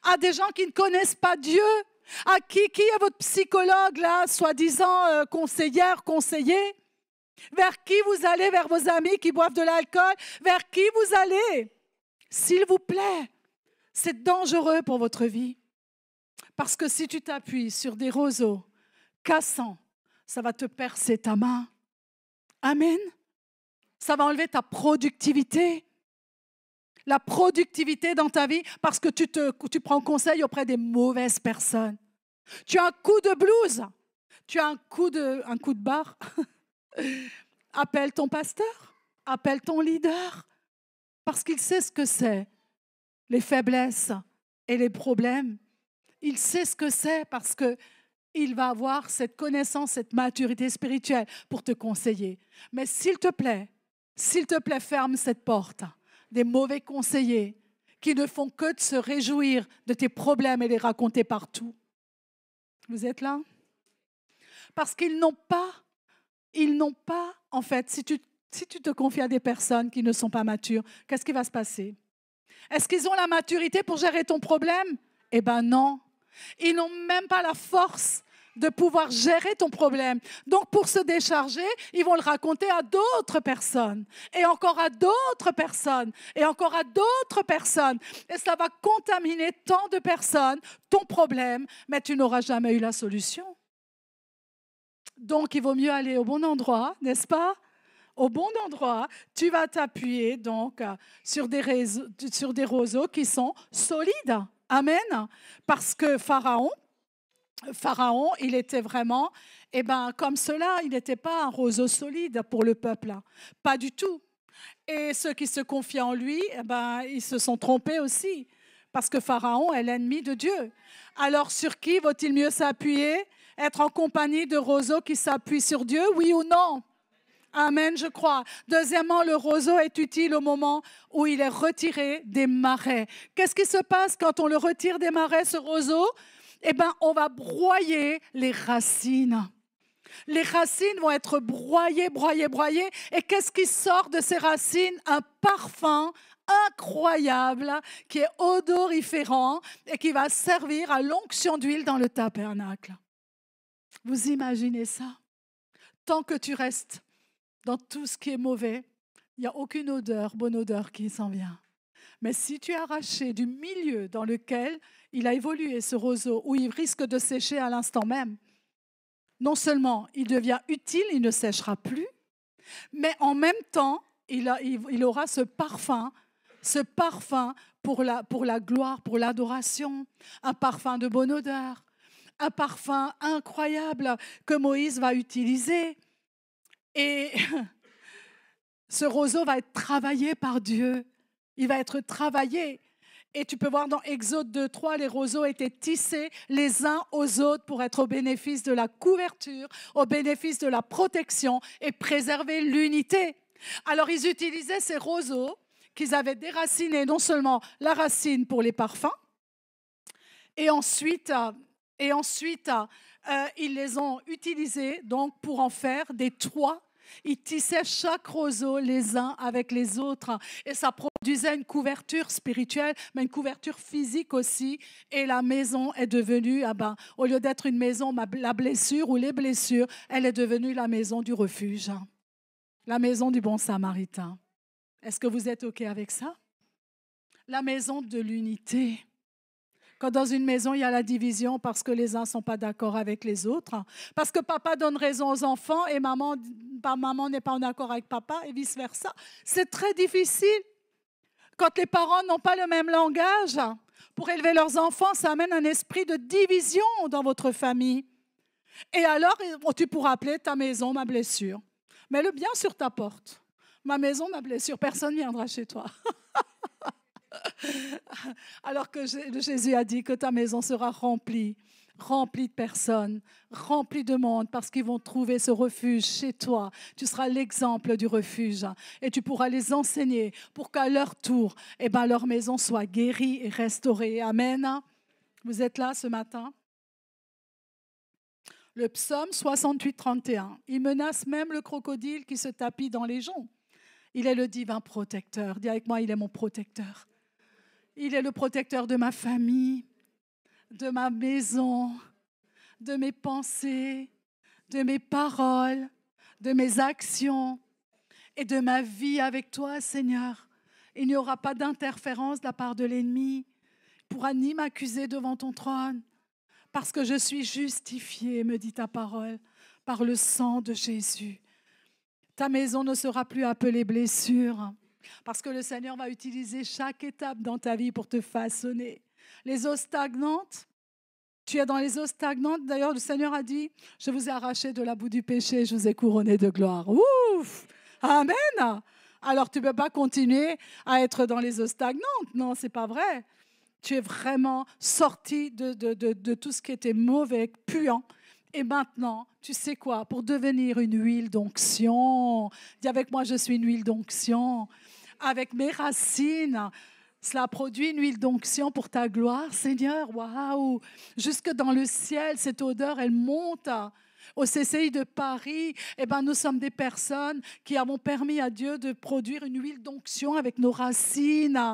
[SPEAKER 5] À des gens qui ne connaissent pas Dieu? À qui est votre psychologue là, soi-disant conseillère, conseiller? Vers qui vous allez? Vers vos amis qui boivent de l'alcool? Vers qui vous allez? S'il vous plaît, c'est dangereux pour votre vie. Parce que si tu t'appuies sur des roseaux cassants, ça va te percer ta main. Amen. Ça va enlever ta productivité. La productivité dans ta vie parce que tu prends conseil auprès des mauvaises personnes. Tu as un coup de blues, tu as un coup de barre. Appelle ton pasteur, appelle ton leader, parce qu'il sait ce que c'est, les faiblesses et les problèmes. Il sait ce que c'est parce qu'il va avoir cette connaissance, cette maturité spirituelle pour te conseiller. Mais s'il te plaît, ferme cette porte des mauvais conseillers qui ne font que de se réjouir de tes problèmes et les raconter partout. Vous êtes là? Parce qu'ils n'ont pas, en fait, si tu te confies à des personnes qui ne sont pas matures, qu'est-ce qui va se passer? Est-ce qu'ils ont la maturité pour gérer ton problème? Eh bien non. Ils n'ont même pas la force de pouvoir gérer ton problème. Donc, pour se décharger, ils vont le raconter à d'autres personnes, et encore à d'autres personnes, et encore à d'autres personnes. Et ça va contaminer tant de personnes, ton problème, mais tu n'auras jamais eu la solution. Donc, il vaut mieux aller au bon endroit, n'est-ce pas? Au bon endroit, tu vas t'appuyer donc sur des roseaux qui sont solides. Amen. Parce que Pharaon, il était vraiment, comme cela, il n'était pas un roseau solide pour le peuple. Pas du tout. Et ceux qui se confiaient en lui, ils se sont trompés aussi. Parce que Pharaon est l'ennemi de Dieu. Alors, sur qui vaut-il mieux s'appuyer? Être en compagnie de roseaux qui s'appuient sur Dieu, oui ou non? Amen, je crois. Deuxièmement, le roseau est utile au moment où il est retiré des marais. Qu'est-ce qui se passe quand on le retire des marais, ce roseau? On va broyer les racines. Les racines vont être broyées. Et qu'est-ce qui sort de ces racines? Un parfum incroyable qui est odoriférant et qui va servir à l'onction d'huile dans le tabernacle. Vous imaginez ça? Tant que tu restes dans tout ce qui est mauvais, il n'y a aucune bonne odeur qui s'en vient. Mais si tu es arraché du milieu dans lequel il a évolué, ce roseau, où il risque de sécher à l'instant même, non seulement il devient utile, il ne séchera plus, mais en même temps, il aura ce parfum pour la gloire, pour l'adoration, un parfum de bonne odeur, un parfum incroyable que Moïse va utiliser. Et ce roseau va être travaillé par Dieu. Il va être travaillé. Et tu peux voir dans Exode 2:3, les roseaux étaient tissés les uns aux autres pour être au bénéfice de la couverture, au bénéfice de la protection et préserver l'unité. Alors, ils utilisaient ces roseaux qu'ils avaient déracinés, non seulement la racine pour les parfums, et ensuite ils les ont utilisés donc, pour en faire des toits Ils tissaient chaque roseau les uns avec les autres. Et ça produisait une couverture spirituelle, mais une couverture physique aussi. Et la maison est devenue, au lieu d'être une maison, la blessure ou les blessures, elle est devenue la maison du refuge. La maison du bon samaritain. Est-ce que vous êtes OK avec ça? La maison de l'unité. Quand dans une maison, il y a la division parce que les uns ne sont pas d'accord avec les autres, parce que papa donne raison aux enfants et maman n'est pas en accord avec papa et vice-versa. C'est très difficile. Quand les parents n'ont pas le même langage pour élever leurs enfants, ça amène un esprit de division dans votre famille. Et alors, tu pourras appeler ta maison ma blessure. Mets-le bien sur ta porte. Ma maison, ma blessure. Personne ne viendra chez toi. Alors que Jésus a dit que ta maison sera remplie de personnes, remplie de monde, parce qu'ils vont trouver ce refuge chez toi. Tu seras l'exemple du refuge et tu pourras les enseigner pour qu'à leur tour, leur maison soit guérie et restaurée. Amen. Vous êtes là ce matin? Le psaume 68, 31. Il menace même le crocodile qui se tapit dans les joncs. Il est le divin protecteur. Dis avec moi, il est mon protecteur. Il est le protecteur de ma famille, de ma maison, de mes pensées, de mes paroles, de mes actions et de ma vie avec toi, Seigneur. Il n'y aura pas d'interférence de la part de l'ennemi. Il ne pourra ni m'accuser devant ton trône, parce que je suis justifiée, me dit ta parole, par le sang de Jésus. Ta maison ne sera plus appelée blessure, parce que le Seigneur va utiliser chaque étape dans ta vie pour te façonner. Les eaux stagnantes, tu es dans les eaux stagnantes. D'ailleurs, le Seigneur a dit, je vous ai arraché de la boue du péché, je vous ai couronné de gloire. Ouf! Amen! Alors, tu ne peux pas continuer à être dans les eaux stagnantes. Non, ce n'est pas vrai. Tu es vraiment sorti de tout ce qui était mauvais, puant. Et maintenant, tu sais quoi? Pour devenir une huile d'onction, dis avec moi, je suis une huile d'onction. Avec mes racines, cela produit une huile d'onction pour ta gloire, Seigneur. Waouh! Jusque dans le ciel, cette odeur, elle monte. Au CCI de Paris, nous sommes des personnes qui avons permis à Dieu de produire une huile d'onction avec nos racines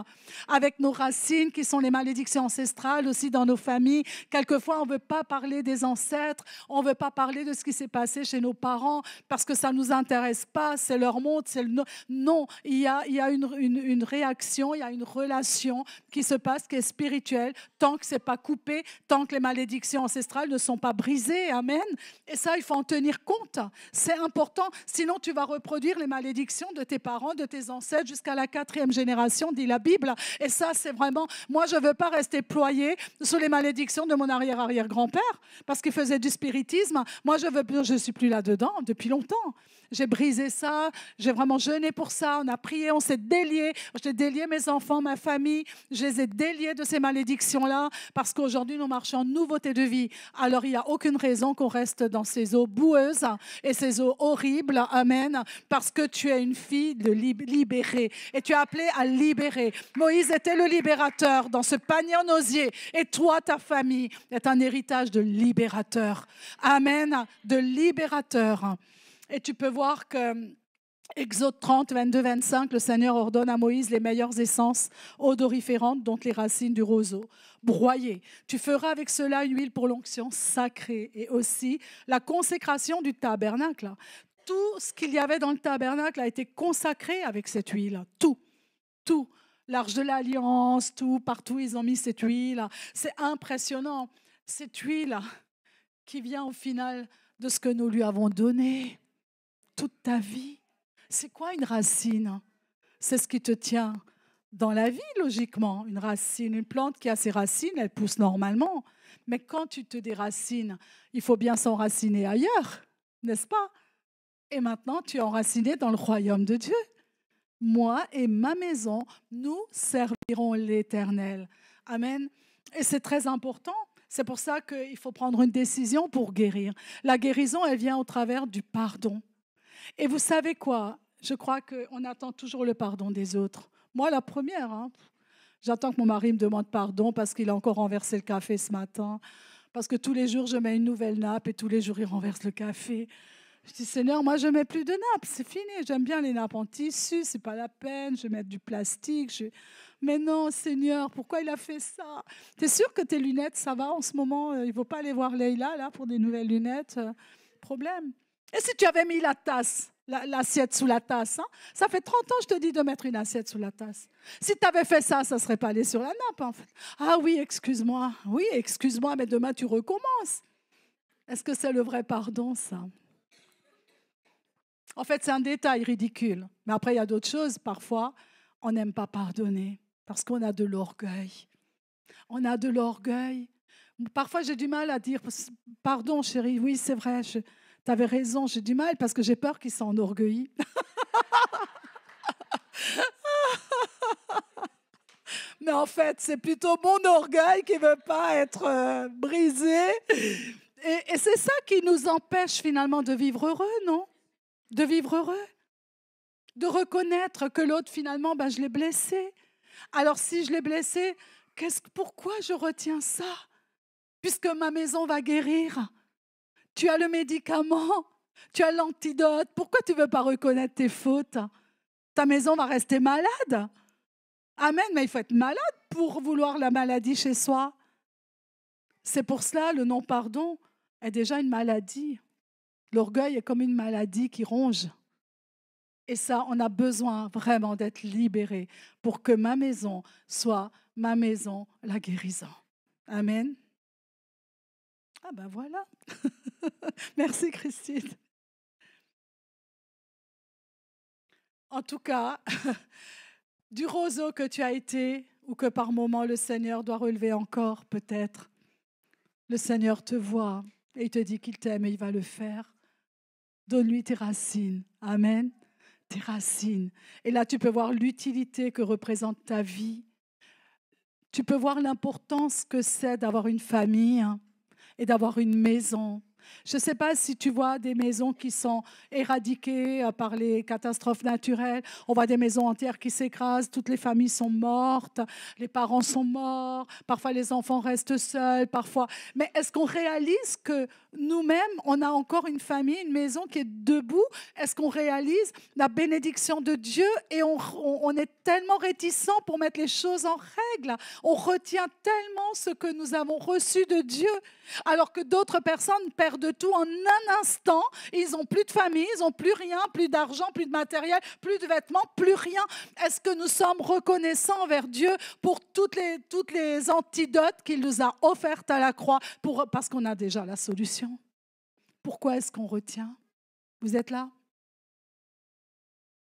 [SPEAKER 5] qui sont les malédictions ancestrales aussi dans nos familles. Quelquefois, on ne veut pas parler des ancêtres, on ne veut pas parler de ce qui s'est passé chez nos parents parce que ça ne nous intéresse pas, c'est leur monde, Non, il y a une réaction, il y a une relation qui se passe, qui est spirituelle, tant que ce n'est pas coupé, tant que les malédictions ancestrales ne sont pas brisées. Amen. Et ça, il faut en tenir compte. C'est important. Sinon, tu vas reproduire les malédictions de tes parents, de tes ancêtres, jusqu'à la 4e génération, dit la Bible. Et ça, c'est vraiment... Moi, je ne veux pas rester ployée sous les malédictions de mon arrière-arrière-grand-père, parce qu'il faisait du spiritisme. Moi, je ne suis plus là-dedans depuis longtemps. J'ai brisé ça, j'ai vraiment jeûné pour ça, on a prié, on s'est délié. J'ai délié mes enfants, ma famille, je les ai déliés de ces malédictions-là, parce qu'aujourd'hui, nous marchons en nouveauté de vie. Alors, il n'y a aucune raison qu'on reste dans ces eaux boueuses et ces eaux horribles. Amen. Parce que tu es une fille libérée et tu es appelée à libérer. Moïse était le libérateur dans ce panier en osier. Et toi, ta famille, est un héritage de libérateur. Amen. De libérateur. Et tu peux voir que Exode 30, 22, 25, le Seigneur ordonne à Moïse les meilleures essences odoriférantes, dont les racines du roseau, broyées. Tu feras avec cela une huile pour l'onction sacrée et aussi la consécration du tabernacle. Tout ce qu'il y avait dans le tabernacle a été consacré avec cette huile. Tout. L'Arche de l'Alliance, tout, partout ils ont mis cette huile. C'est impressionnant. Cette huile qui vient au final de ce que nous lui avons donné. Toute ta vie. C'est quoi une racine? C'est ce qui te tient dans la vie, logiquement. Une racine, une plante qui a ses racines, elle pousse normalement. Mais quand tu te déracines, il faut bien s'enraciner ailleurs, n'est-ce pas? Et maintenant, tu es enraciné dans le royaume de Dieu. Moi et ma maison, nous servirons l'Éternel. Amen. Et c'est très important. C'est pour ça qu'il faut prendre une décision pour guérir. La guérison, elle vient au travers du pardon. Et vous savez quoi? Je crois qu'on attend toujours le pardon des autres. Moi, la première, j'attends que mon mari me demande pardon parce qu'il a encore renversé le café ce matin. Parce que tous les jours, je mets une nouvelle nappe et tous les jours, il renverse le café. Je dis, Seigneur, moi, je ne mets plus de nappes, c'est fini. J'aime bien les nappes en tissu, ce n'est pas la peine, je vais mettre du plastique. Mais non, Seigneur, pourquoi il a fait ça? Tu es sûr que tes lunettes, ça va en ce moment? Il ne faut pas aller voir Leïla, là, pour des nouvelles lunettes. Problème. Et si tu avais mis la tasse, l'assiette sous la tasse, hein? Ça fait 30 ans, je te dis de mettre une assiette sous la tasse. Si tu avais fait ça, ça ne serait pas allé sur la nappe, en fait. Ah oui, excuse-moi. Oui, excuse-moi, mais demain, tu recommences. Est-ce que c'est le vrai pardon, ça? En fait, c'est un détail ridicule. Mais après, il y a d'autres choses. Parfois, on n'aime pas pardonner parce qu'on a de l'orgueil. On a de l'orgueil. Parfois, j'ai du mal à dire « Pardon, chérie, oui, c'est vrai, tu avais raison. » J'ai du mal parce que j'ai peur qu'il s'enorgueille. Mais en fait, c'est plutôt mon orgueil qui ne veut pas être brisé. Et c'est ça qui nous empêche finalement de vivre heureux, non? De vivre heureux. De reconnaître que l'autre, finalement, je l'ai blessé. Alors, si je l'ai blessé, pourquoi je retiens ça? Puisque ma maison va guérir. Tu as le médicament, tu as l'antidote. Pourquoi tu ne veux pas reconnaître tes fautes? Ta maison va rester malade. Amen, mais il faut être malade pour vouloir la maladie chez soi. C'est pour cela, le non-pardon est déjà une maladie. L'orgueil est comme une maladie qui ronge. Et ça, on a besoin vraiment d'être libéré pour que ma maison soit ma maison, la guérison. Amen. Ah ben voilà. Merci Christine. En tout cas, du roseau que tu as été ou que par moment le Seigneur doit relever encore peut-être, le Seigneur te voit et il te dit qu'il t'aime et il va le faire. Donne-lui tes racines. Amen. Tes racines. Et là, tu peux voir l'utilité que représente ta vie. Tu peux voir l'importance que c'est d'avoir une famille et d'avoir une maison. Je ne sais pas si tu vois des maisons qui sont éradiquées par les catastrophes naturelles. On voit des maisons entières qui s'écrasent, toutes les familles sont mortes, les parents sont morts, parfois les enfants restent seuls, parfois. Mais est-ce qu'on réalise que nous-mêmes, on a encore une famille, une maison qui est debout? Est-ce qu'on réalise la bénédiction de Dieu? Et on est tellement réticents pour mettre les choses en règle. On retient tellement ce que nous avons reçu de Dieu, alors que d'autres personnes perdent de tout en un instant. Ils n'ont plus de famille, ils n'ont plus rien, plus d'argent, plus de matériel, plus de vêtements, plus rien. Est-ce que nous sommes reconnaissants envers Dieu pour toutes les antidotes qu'il nous a offertes à la croix parce qu'on a déjà la solution? Pourquoi est-ce qu'on retient? Vous êtes là?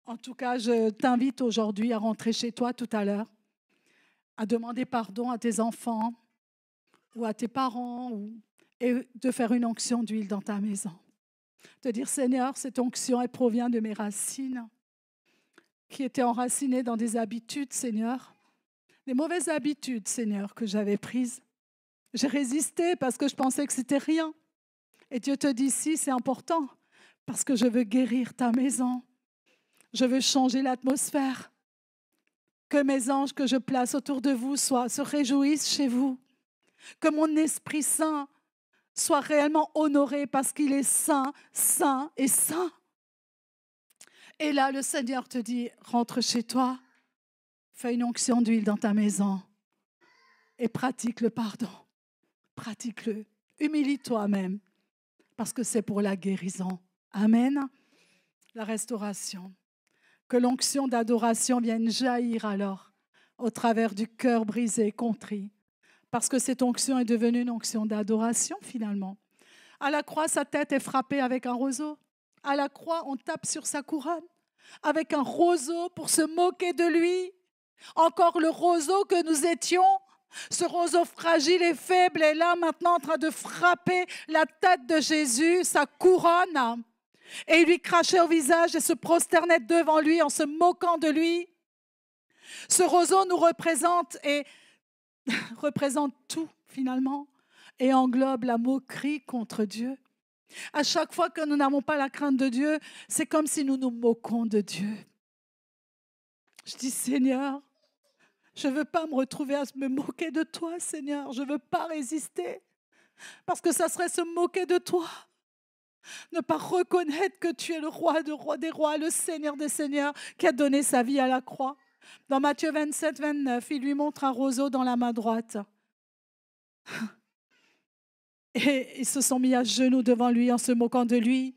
[SPEAKER 5] En tout cas, je t'invite aujourd'hui à rentrer chez toi tout à l'heure, à demander pardon à tes enfants ou à tes parents et de faire une onction d'huile dans ta maison. De dire, Seigneur, cette onction, elle provient de mes racines qui étaient enracinées dans des habitudes, Seigneur, des mauvaises habitudes, Seigneur, que j'avais prises. J'ai résisté parce que je pensais que c'était rien. Et Dieu te dit, si, c'est important, parce que je veux guérir ta maison. Je veux changer l'atmosphère. Que mes anges que je place autour de vous se réjouissent chez vous. Que mon Esprit Saint soit réellement honoré parce qu'il est saint, saint et saint. Et là, le Seigneur te dit, rentre chez toi, fais une onction d'huile dans ta maison et pratique le pardon. Pratique-le. Humilie-toi même parce que c'est pour la guérison. Amen. La restauration. Que l'onction d'adoration vienne jaillir alors au travers du cœur brisé et contrit. Parce que cette onction est devenue une onction d'adoration finalement. À la croix, sa tête est frappée avec un roseau. À la croix, on tape sur sa couronne avec un roseau pour se moquer de lui. Encore le roseau que nous étions, ce roseau fragile et faible est là maintenant en train de frapper la tête de Jésus, sa couronne. Et il lui crachait au visage et se prosternait devant lui en se moquant de lui. Ce roseau nous représente et représente tout finalement et englobe la moquerie contre Dieu. À chaque fois que nous n'avons pas la crainte de Dieu, c'est comme si nous nous moquons de Dieu. Je dis, Seigneur, je ne veux pas me retrouver à me moquer de toi, Seigneur. Je ne veux pas résister parce que ça serait se moquer de toi. Ne pas reconnaître que tu es le roi des rois, le Seigneur des seigneurs, qui a donné sa vie à la croix. Dans Matthieu 27, 29, il lui montre un roseau dans la main droite. Et ils se sont mis à genoux devant lui en se moquant de lui.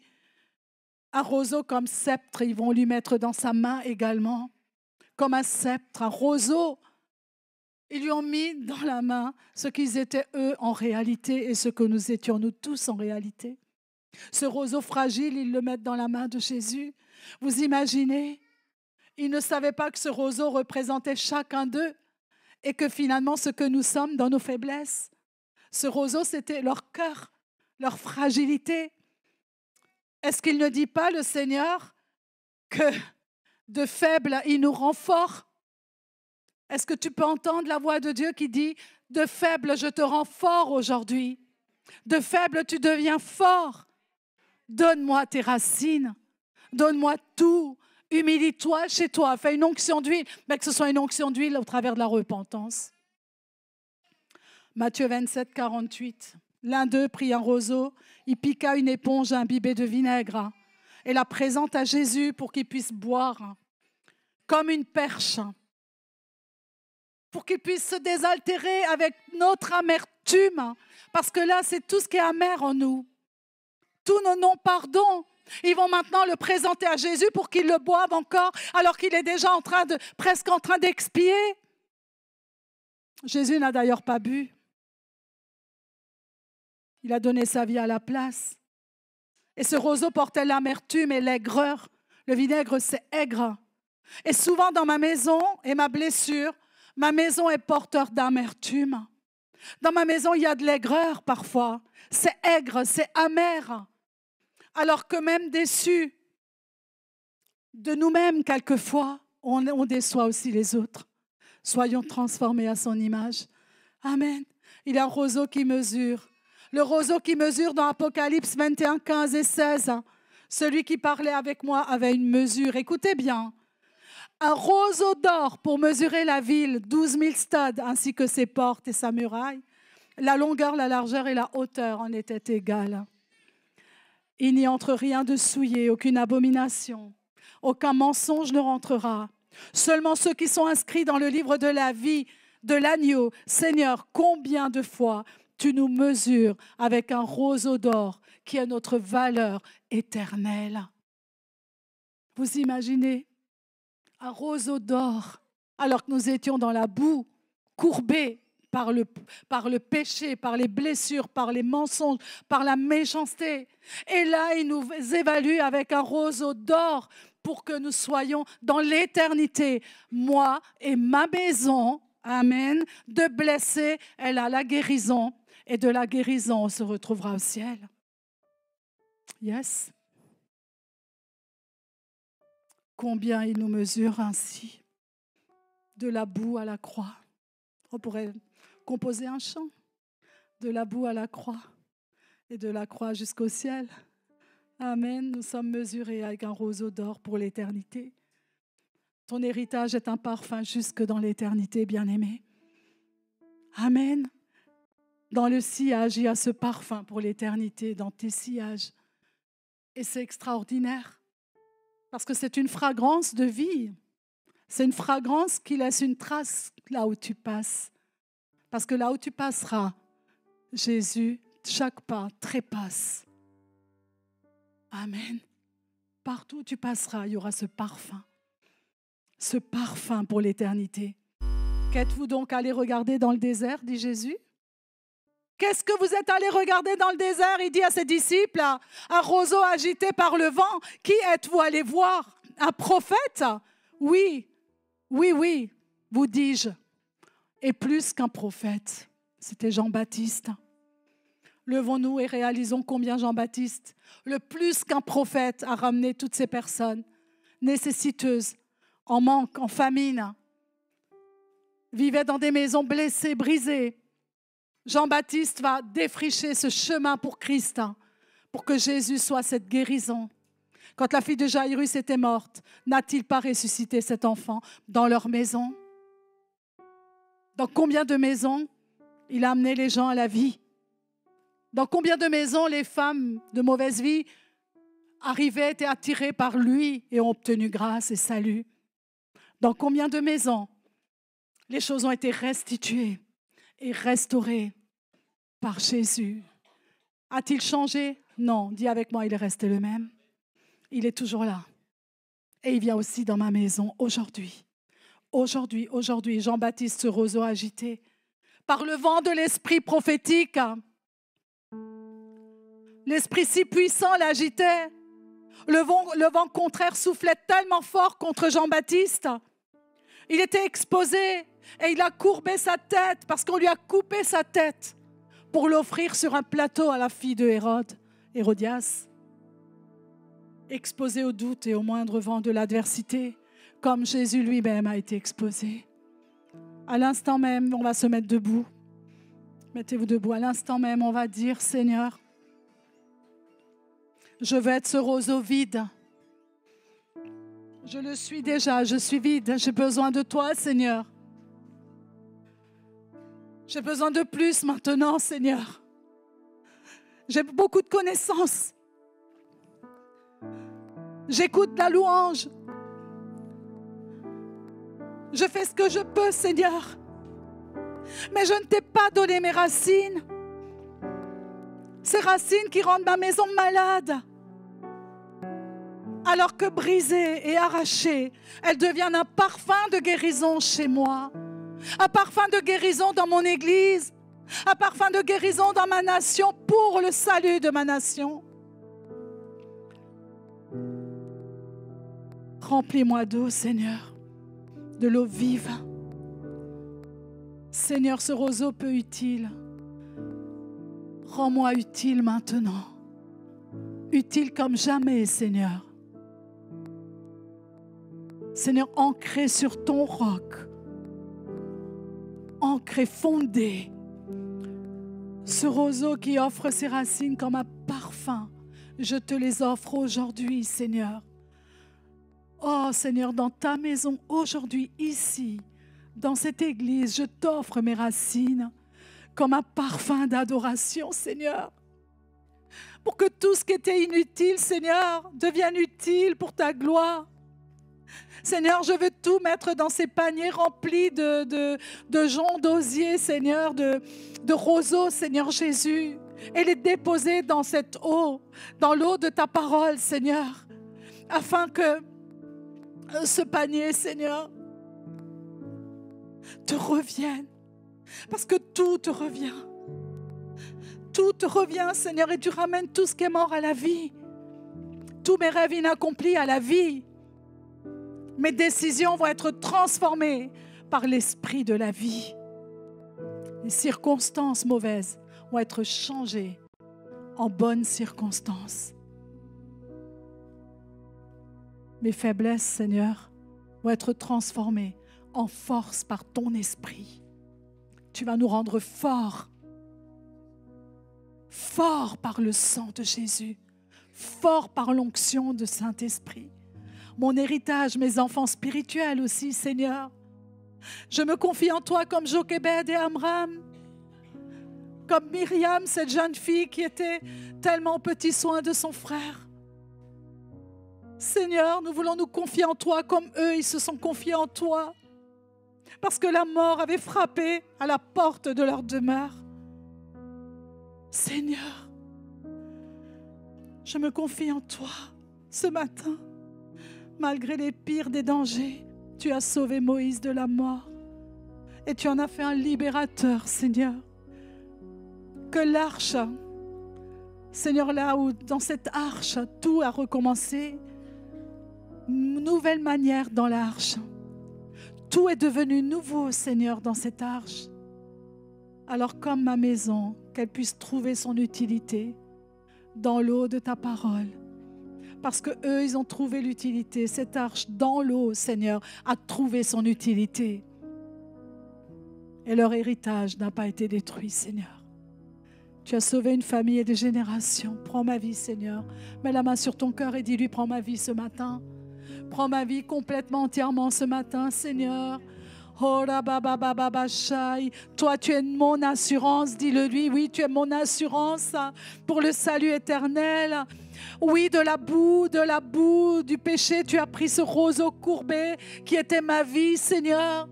[SPEAKER 5] Un roseau comme sceptre, ils vont lui mettre dans sa main également. Comme un sceptre, un roseau. Ils lui ont mis dans la main ce qu'ils étaient eux en réalité et ce que nous étions nous tous en réalité. Ce roseau fragile, ils le mettent dans la main de Jésus. Vous imaginez? Ils ne savaient pas que ce roseau représentait chacun d'eux et que finalement ce que nous sommes dans nos faiblesses, ce roseau c'était leur cœur, leur fragilité. Est-ce qu'il ne dit pas, le Seigneur, que de faibles, il nous rend forts? Est-ce que tu peux entendre la voix de Dieu qui dit « De faible, je te rends fort aujourd'hui. De faible, tu deviens fort. Donne-moi tes racines. Donne-moi tout. Humilie-toi chez toi. Fais une onction d'huile, mais que ce soit une onction d'huile au travers de la repentance. » Matthieu 27, 48. L'un d'eux prit un roseau, il piqua une éponge imbibée de vinaigre et la présente à Jésus pour qu'il puisse boire comme une perche, pour qu'il puisse se désaltérer avec notre amertume, parce que là, c'est tout ce qui est amer en nous. Tous nos non-pardons, ils vont maintenant le présenter à Jésus pour qu'il le boive encore, alors qu'il est déjà presque en train d'expier. Jésus n'a d'ailleurs pas bu. Il a donné sa vie à la place. Et ce roseau portait l'amertume et l'aigreur. Le vinaigre, c'est aigre. Et souvent dans ma maison et ma blessure, ma maison est porteur d'amertume. Dans ma maison, il y a de l'aigreur parfois. C'est aigre, c'est amer. Alors que même déçus de nous-mêmes, quelquefois, on déçoit aussi les autres. Soyons transformés à son image. Amen. Il y a un roseau qui mesure. Le roseau qui mesure dans Apocalypse 21, 15 et 16. Celui qui parlait avec moi avait une mesure. Écoutez bien. Un roseau d'or pour mesurer la ville, 12 000 stades, ainsi que ses portes et sa muraille. La longueur, la largeur et la hauteur en étaient égales. Il n'y entre rien de souillé, aucune abomination. Aucun mensonge ne rentrera. Seulement ceux qui sont inscrits dans le livre de la vie de l'agneau. Seigneur, combien de fois tu nous mesures avec un roseau d'or qui est notre valeur éternelle. Vous imaginez un roseau d'or alors que nous étions dans la boue, courbés par le péché, par les blessures, par les mensonges, par la méchanceté. Et là, il nous évalue avec un roseau d'or pour que nous soyons dans l'éternité. Moi et ma maison, amen, de blessés, elle a la guérison. Et de la guérison, on se retrouvera au ciel. Yes. Combien il nous mesure ainsi, de la boue à la croix. On pourrait composer un chant, de la boue à la croix et de la croix jusqu'au ciel. Amen, nous sommes mesurés avec un roseau d'or pour l'éternité. Ton héritage est un parfum jusque dans l'éternité, bien-aimé. Amen. Dans le sillage, il y a ce parfum pour l'éternité, dans tes sillages. Et c'est extraordinaire, parce que c'est une fragrance de vie. C'est une fragrance qui laisse une trace là où tu passes. Parce que là où tu passeras, Jésus, chaque pas, trépasse. Amen. Partout où tu passeras, il y aura ce parfum pour l'éternité. Qu'êtes-vous donc allé regarder dans le désert, dit Jésus? Qu'est-ce que vous êtes allé regarder dans le désert? Il dit à ses disciples, un roseau agité par le vent. Qui êtes-vous allé voir? Un prophète? Oui, vous dis-je. Et plus qu'un prophète, c'était Jean-Baptiste. Levons-nous et réalisons combien Jean-Baptiste, le plus qu'un prophète, a ramené toutes ces personnes nécessiteuses, en manque, en famine, vivaient dans des maisons blessées, brisées. Jean-Baptiste va défricher ce chemin pour Christ, pour que Jésus soit cette guérison. Quand la fille de Jaïrus était morte, n'a-t-il pas ressuscité cet enfant dans leur maison? Dans combien de maisons il a amené les gens à la vie? Dans combien de maisons les femmes de mauvaise vie arrivaient, étaient attirées par lui et ont obtenu grâce et salut? Dans combien de maisons les choses ont été restituées et restaurées par Jésus? A-t-il changé? Non, dis avec moi, il est resté le même. Il est toujours là. Et il vient aussi dans ma maison aujourd'hui. Aujourd'hui, Jean-Baptiste, ce roseau agité par le vent de l'esprit prophétique. L'esprit si puissant l'agitait. Le vent contraire soufflait tellement fort contre Jean-Baptiste. Il était exposé et il a courbé sa tête parce qu'on lui a coupé sa tête pour l'offrir sur un plateau à la fille de Hérodias. Exposé au doute et au moindre vent de l'adversité, comme Jésus lui-même a été exposé. À l'instant même, on va se mettre debout. Mettez-vous debout. À l'instant même, on va dire, Seigneur, je veux être ce roseau vide. Je le suis déjà, je suis vide. J'ai besoin de toi, Seigneur. J'ai besoin de plus maintenant, Seigneur. J'ai beaucoup de connaissances. J'écoute la louange. Je fais ce que je peux, Seigneur. Mais je ne t'ai pas donné mes racines. Ces racines qui rendent ma maison malade. Alors que brisée et arrachée, elles deviennent un parfum de guérison chez moi. Un parfum de guérison dans mon église. Un parfum de guérison dans ma nation pour le salut de ma nation. Remplis-moi d'eau, Seigneur, de l'eau vive. Seigneur, ce roseau peu utile, rends-moi utile maintenant. Utile comme jamais, Seigneur. Seigneur, ancré sur ton roc, ancré, fondé. Ce roseau qui offre ses racines comme un parfum, je te les offre aujourd'hui, Seigneur. Oh Seigneur, dans ta maison, aujourd'hui, ici, dans cette église, je t'offre mes racines comme un parfum d'adoration, Seigneur. Pour que tout ce qui était inutile, Seigneur, devienne utile pour ta gloire. Seigneur, je veux tout mettre dans ces paniers remplis de joncs d'osier, Seigneur, de roseaux, Seigneur Jésus, et les déposer dans cette eau, dans l'eau de ta parole, Seigneur, afin que ce panier, Seigneur, te revienne, parce que tout te revient. Tout te revient, Seigneur, et tu ramènes tout ce qui est mort à la vie. Tous mes rêves inaccomplis à la vie. Mes décisions vont être transformées par l'esprit de la vie. Les circonstances mauvaises vont être changées en bonnes circonstances. Mes faiblesses, Seigneur, vont être transformées en force par ton esprit. Tu vas nous rendre forts. Forts par le sang de Jésus. Forts par l'onction de Saint-Esprit. Mon héritage, mes enfants spirituels aussi, Seigneur. Je me confie en toi comme Jochébed et Amram. Comme Myriam, cette jeune fille qui était tellement au petit soin de son frère. Seigneur, nous voulons nous confier en toi comme eux, ils se sont confiés en toi. Parce que la mort avait frappé à la porte de leur demeure. Seigneur, je me confie en toi ce matin. Malgré les pires des dangers, tu as sauvé Moïse de la mort. Et tu en as fait un libérateur, Seigneur. Que l'arche, Seigneur, là où dans cette arche, tout a recommencé, une nouvelle manière dans l'arche. Tout est devenu nouveau, Seigneur, dans cette arche. Alors comme ma maison, qu'elle puisse trouver son utilité dans l'eau de ta parole. Parce qu'eux, ils ont trouvé l'utilité. Cette arche dans l'eau, Seigneur, a trouvé son utilité. Et leur héritage n'a pas été détruit, Seigneur. Tu as sauvé une famille et des générations. Prends ma vie, Seigneur. Mets la main sur ton cœur et dis-lui, prends ma vie ce matin. Prends ma vie complètement, entièrement ce matin, Seigneur. Toi, tu es mon assurance, dis-le lui. Oui, tu es mon assurance pour le salut éternel. Oui, de la boue du péché, tu as pris ce roseau courbé qui était ma vie, Seigneur.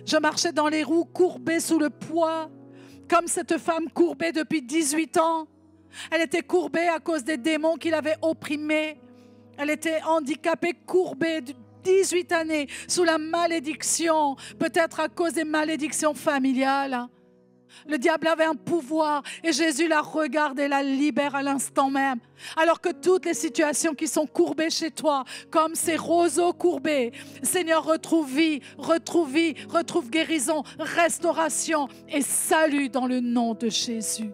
[SPEAKER 5] Je marchais dans les roues courbées sous le poids, comme cette femme courbée depuis 18 ans. Elle était courbée à cause des démons qui l'avaient opprimée. Elle était handicapée, courbée, 18 années, sous la malédiction, peut-être à cause des malédictions familiales. Le diable avait un pouvoir et Jésus la regarde et la libère à l'instant même. Alors que toutes les situations qui sont courbées chez toi, comme ces roseaux courbés, Seigneur, retrouve vie, retrouve guérison, restauration et salut dans le nom de Jésus.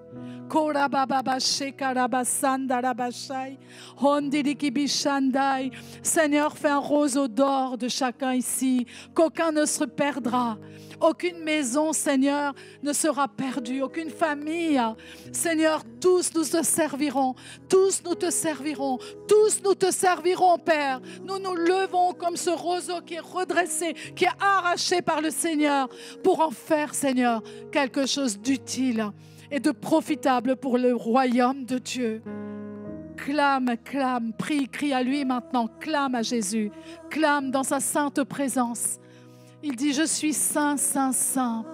[SPEAKER 5] Seigneur, fais un roseau d'or de chacun ici, qu'aucun ne se perdra. Aucune maison, Seigneur, ne sera perdue. Aucune famille. Seigneur, tous nous te servirons. Tous nous te servirons. Tous nous te servirons, Père. Nous nous levons comme ce roseau qui est redressé, qui est arraché par le Seigneur, pour en faire, Seigneur, quelque chose d'utile et de profitable pour le royaume de Dieu. Clame, clame, prie, crie à lui maintenant. Clame à Jésus. Clame dans sa sainte présence. Il dit, je suis saint, saint, saint.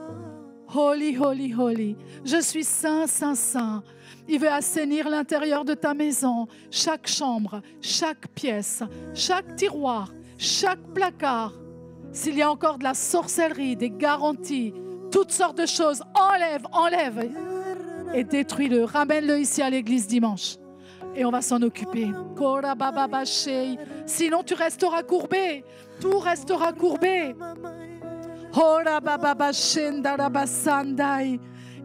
[SPEAKER 5] Holy, holy, holy. Je suis saint, saint, saint. Il veut assainir l'intérieur de ta maison, chaque chambre, chaque pièce, chaque tiroir, chaque placard. S'il y a encore de la sorcellerie, des garanties, toutes sortes de choses, enlève et détruis-le. Ramène-le ici à l'église dimanche. Et on va s'en occuper. Sinon, tu resteras courbé. Tout restera courbé.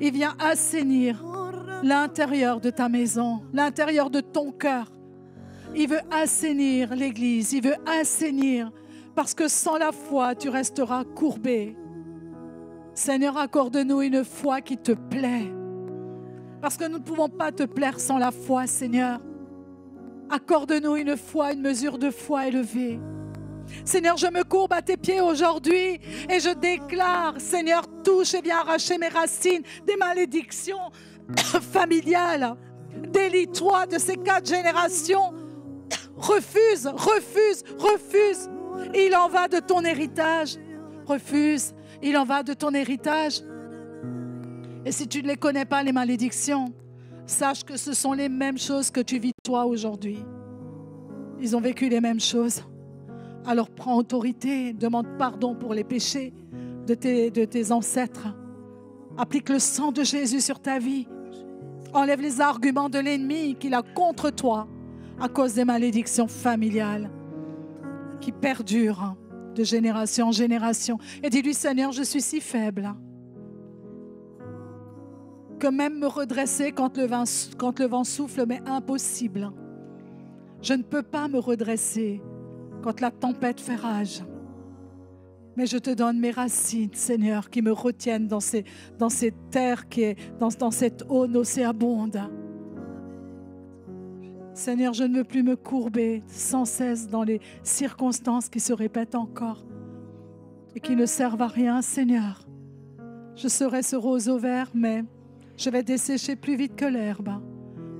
[SPEAKER 5] Il vient assainir l'intérieur de ta maison, l'intérieur de ton cœur. Il veut assainir l'église. Il veut assainir. Parce que sans la foi, tu resteras courbé. Seigneur, accorde-nous une foi qui te plaît. Parce que nous ne pouvons pas te plaire sans la foi, Seigneur. Accorde-nous une foi, une mesure de foi élevée. Seigneur, je me courbe à tes pieds aujourd'hui et je déclare, Seigneur, touche et viens arracher mes racines des malédictions familiales. Délie-toi de ces 4 générations. Refuse. Il en va de ton héritage. Refuse. Il en va de ton héritage. Et si tu ne les connais pas, les malédictions, sache que ce sont les mêmes choses que tu vis toi aujourd'hui. Ils ont vécu les mêmes choses. Alors prends autorité, demande pardon pour les péchés de tes ancêtres. Applique le sang de Jésus sur ta vie. Enlève les arguments de l'ennemi qu'il a contre toi à cause des malédictions familiales qui perdurent de génération en génération. Et dis-lui, Seigneur, je suis si faible que même me redresser quand le vent souffle m'est impossible. Je ne peux pas me redresser quand la tempête fait rage. Mais je te donne mes racines, Seigneur, qui me retiennent dans cette terre, dans cette eau nauséabonde. Seigneur, je ne veux plus me courber sans cesse dans les circonstances qui se répètent encore et qui ne servent à rien, Seigneur. Je serai ce roseau vert, mais je vais dessécher plus vite que l'herbe.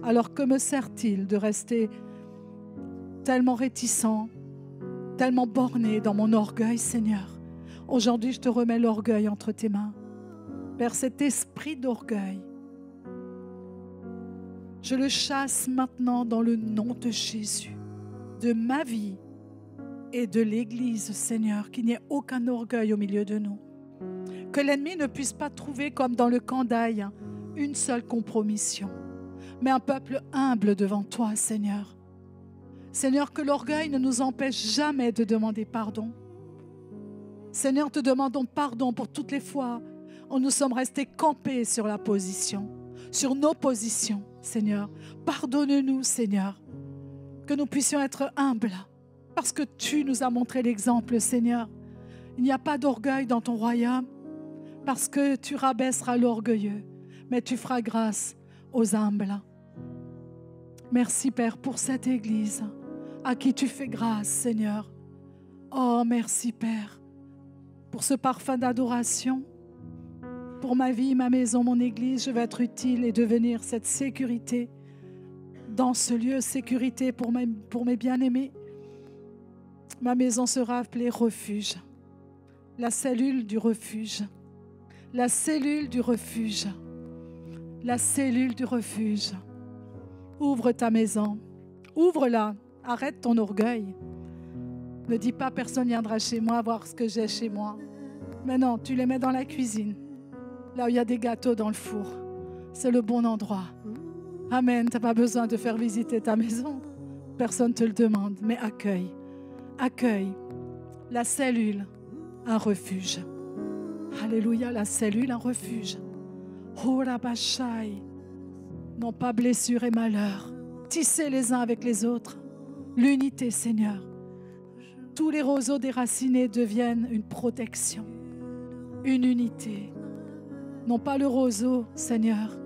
[SPEAKER 5] Alors que me sert-il de rester tellement réticent, tellement borné dans mon orgueil, Seigneur? Aujourd'hui, je te remets l'orgueil entre tes mains. Père, cet esprit d'orgueil, je le chasse maintenant dans le nom de Jésus, de ma vie et de l'Église, Seigneur, qu'il n'y ait aucun orgueil au milieu de nous. Que l'ennemi ne puisse pas trouver, comme dans le camp d'Aï, une seule compromission, mais un peuple humble devant toi, Seigneur. Seigneur, que l'orgueil ne nous empêche jamais de demander pardon. Seigneur, te demandons pardon pour toutes les fois où nous sommes restés campés sur la position, sur nos positions, Seigneur. Pardonne-nous, Seigneur, que nous puissions être humbles, parce que tu nous as montré l'exemple, Seigneur. Il n'y a pas d'orgueil dans ton royaume, parce que tu rabaisseras l'orgueilleux, mais tu feras grâce aux humbles. Merci, Père, pour cette Église à qui tu fais grâce, Seigneur. Oh, merci, Père, pour ce parfum d'adoration. Pour ma vie, ma maison, mon église, je veux être utile et devenir cette sécurité dans ce lieu, sécurité pour mes bien-aimés. Ma maison sera appelée refuge, la cellule du refuge, la cellule du refuge, la cellule du refuge. Ouvre ta maison, ouvre-la, arrête ton orgueil. Ne dis pas personne ne viendra chez moi voir ce que j'ai chez moi. Mais non, tu les mets dans la cuisine, là où il y a des gâteaux dans le four. C'est le bon endroit. Amen, tu n'as pas besoin de faire visiter ta maison. Personne ne te le demande, mais accueille. Accueille la cellule, un refuge. Alléluia, la cellule, un refuge. Oh, Rabashai. Non pas blessure et malheur. Tissez les uns avec les autres. L'unité, Seigneur. Tous les roseaux déracinés deviennent une protection. Une unité. Non pas le roseau, Seigneur,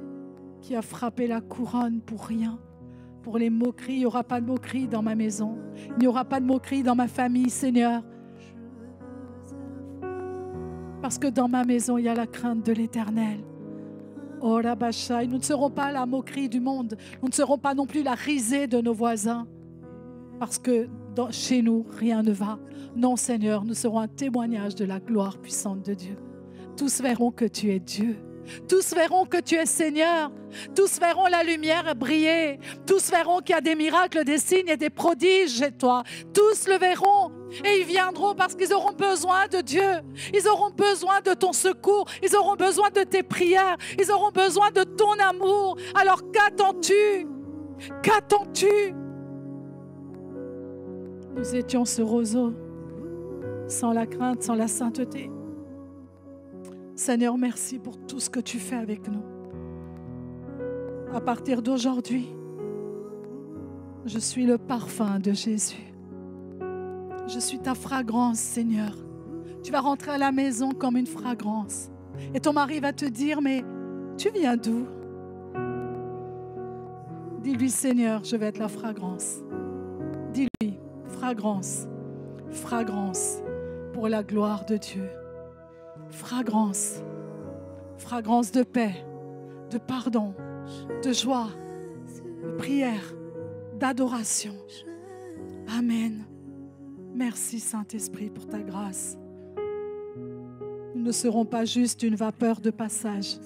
[SPEAKER 5] qui a frappé la couronne pour rien. Pour les moqueries, il n'y aura pas de moqueries dans ma maison. Il n'y aura pas de moqueries dans ma famille, Seigneur. Parce que dans ma maison, il y a la crainte de l'Éternel. Oh, Rabashai, nous ne serons pas la moquerie du monde. Nous ne serons pas non plus la risée de nos voisins. Parce que chez nous, rien ne va. Non, Seigneur, nous serons un témoignage de la gloire puissante de Dieu. Tous verront que tu es Dieu. Tous verront que tu es Seigneur. Tous verront la lumière briller. Tous verront qu'il y a des miracles, des signes et des prodiges chez toi. Tous le verront. Et ils viendront parce qu'ils auront besoin de Dieu. Ils auront besoin de ton secours. Ils auront besoin de tes prières. Ils auront besoin de ton amour. Alors qu'attends-tu? Qu'attends-tu? Nous étions ce roseau, sans la crainte, sans la sainteté. Seigneur, merci pour tout ce que tu fais avec nous. À partir d'aujourd'hui, je suis le parfum de Jésus. Je suis ta fragrance, Seigneur. Tu vas rentrer à la maison comme une fragrance. Et ton mari va te dire, mais tu viens d'où? Dis-lui, Seigneur, je vais être la fragrance. Dis-lui, fragrance, fragrance pour la gloire de Dieu. Fragrance, fragrance de paix, de pardon, de joie, de prière, d'adoration. Amen. Merci Saint-Esprit pour ta grâce. Nous ne serons pas juste une vapeur de passage,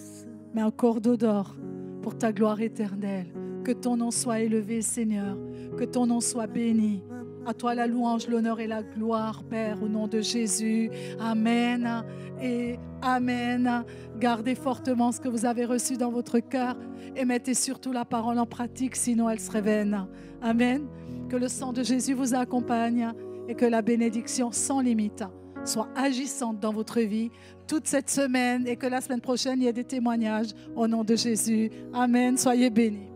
[SPEAKER 5] mais un cordeau d'or pour ta gloire éternelle. Que ton nom soit élevé, Seigneur, que ton nom soit béni. À toi la louange, l'honneur et la gloire, Père, au nom de Jésus. Amen et Amen. Gardez fortement ce que vous avez reçu dans votre cœur et mettez surtout la parole en pratique, sinon elle serait vaine. Amen. Que le sang de Jésus vous accompagne et que la bénédiction sans limite soit agissante dans votre vie toute cette semaine et que la semaine prochaine, il y ait des témoignages au nom de Jésus. Amen. Soyez bénis.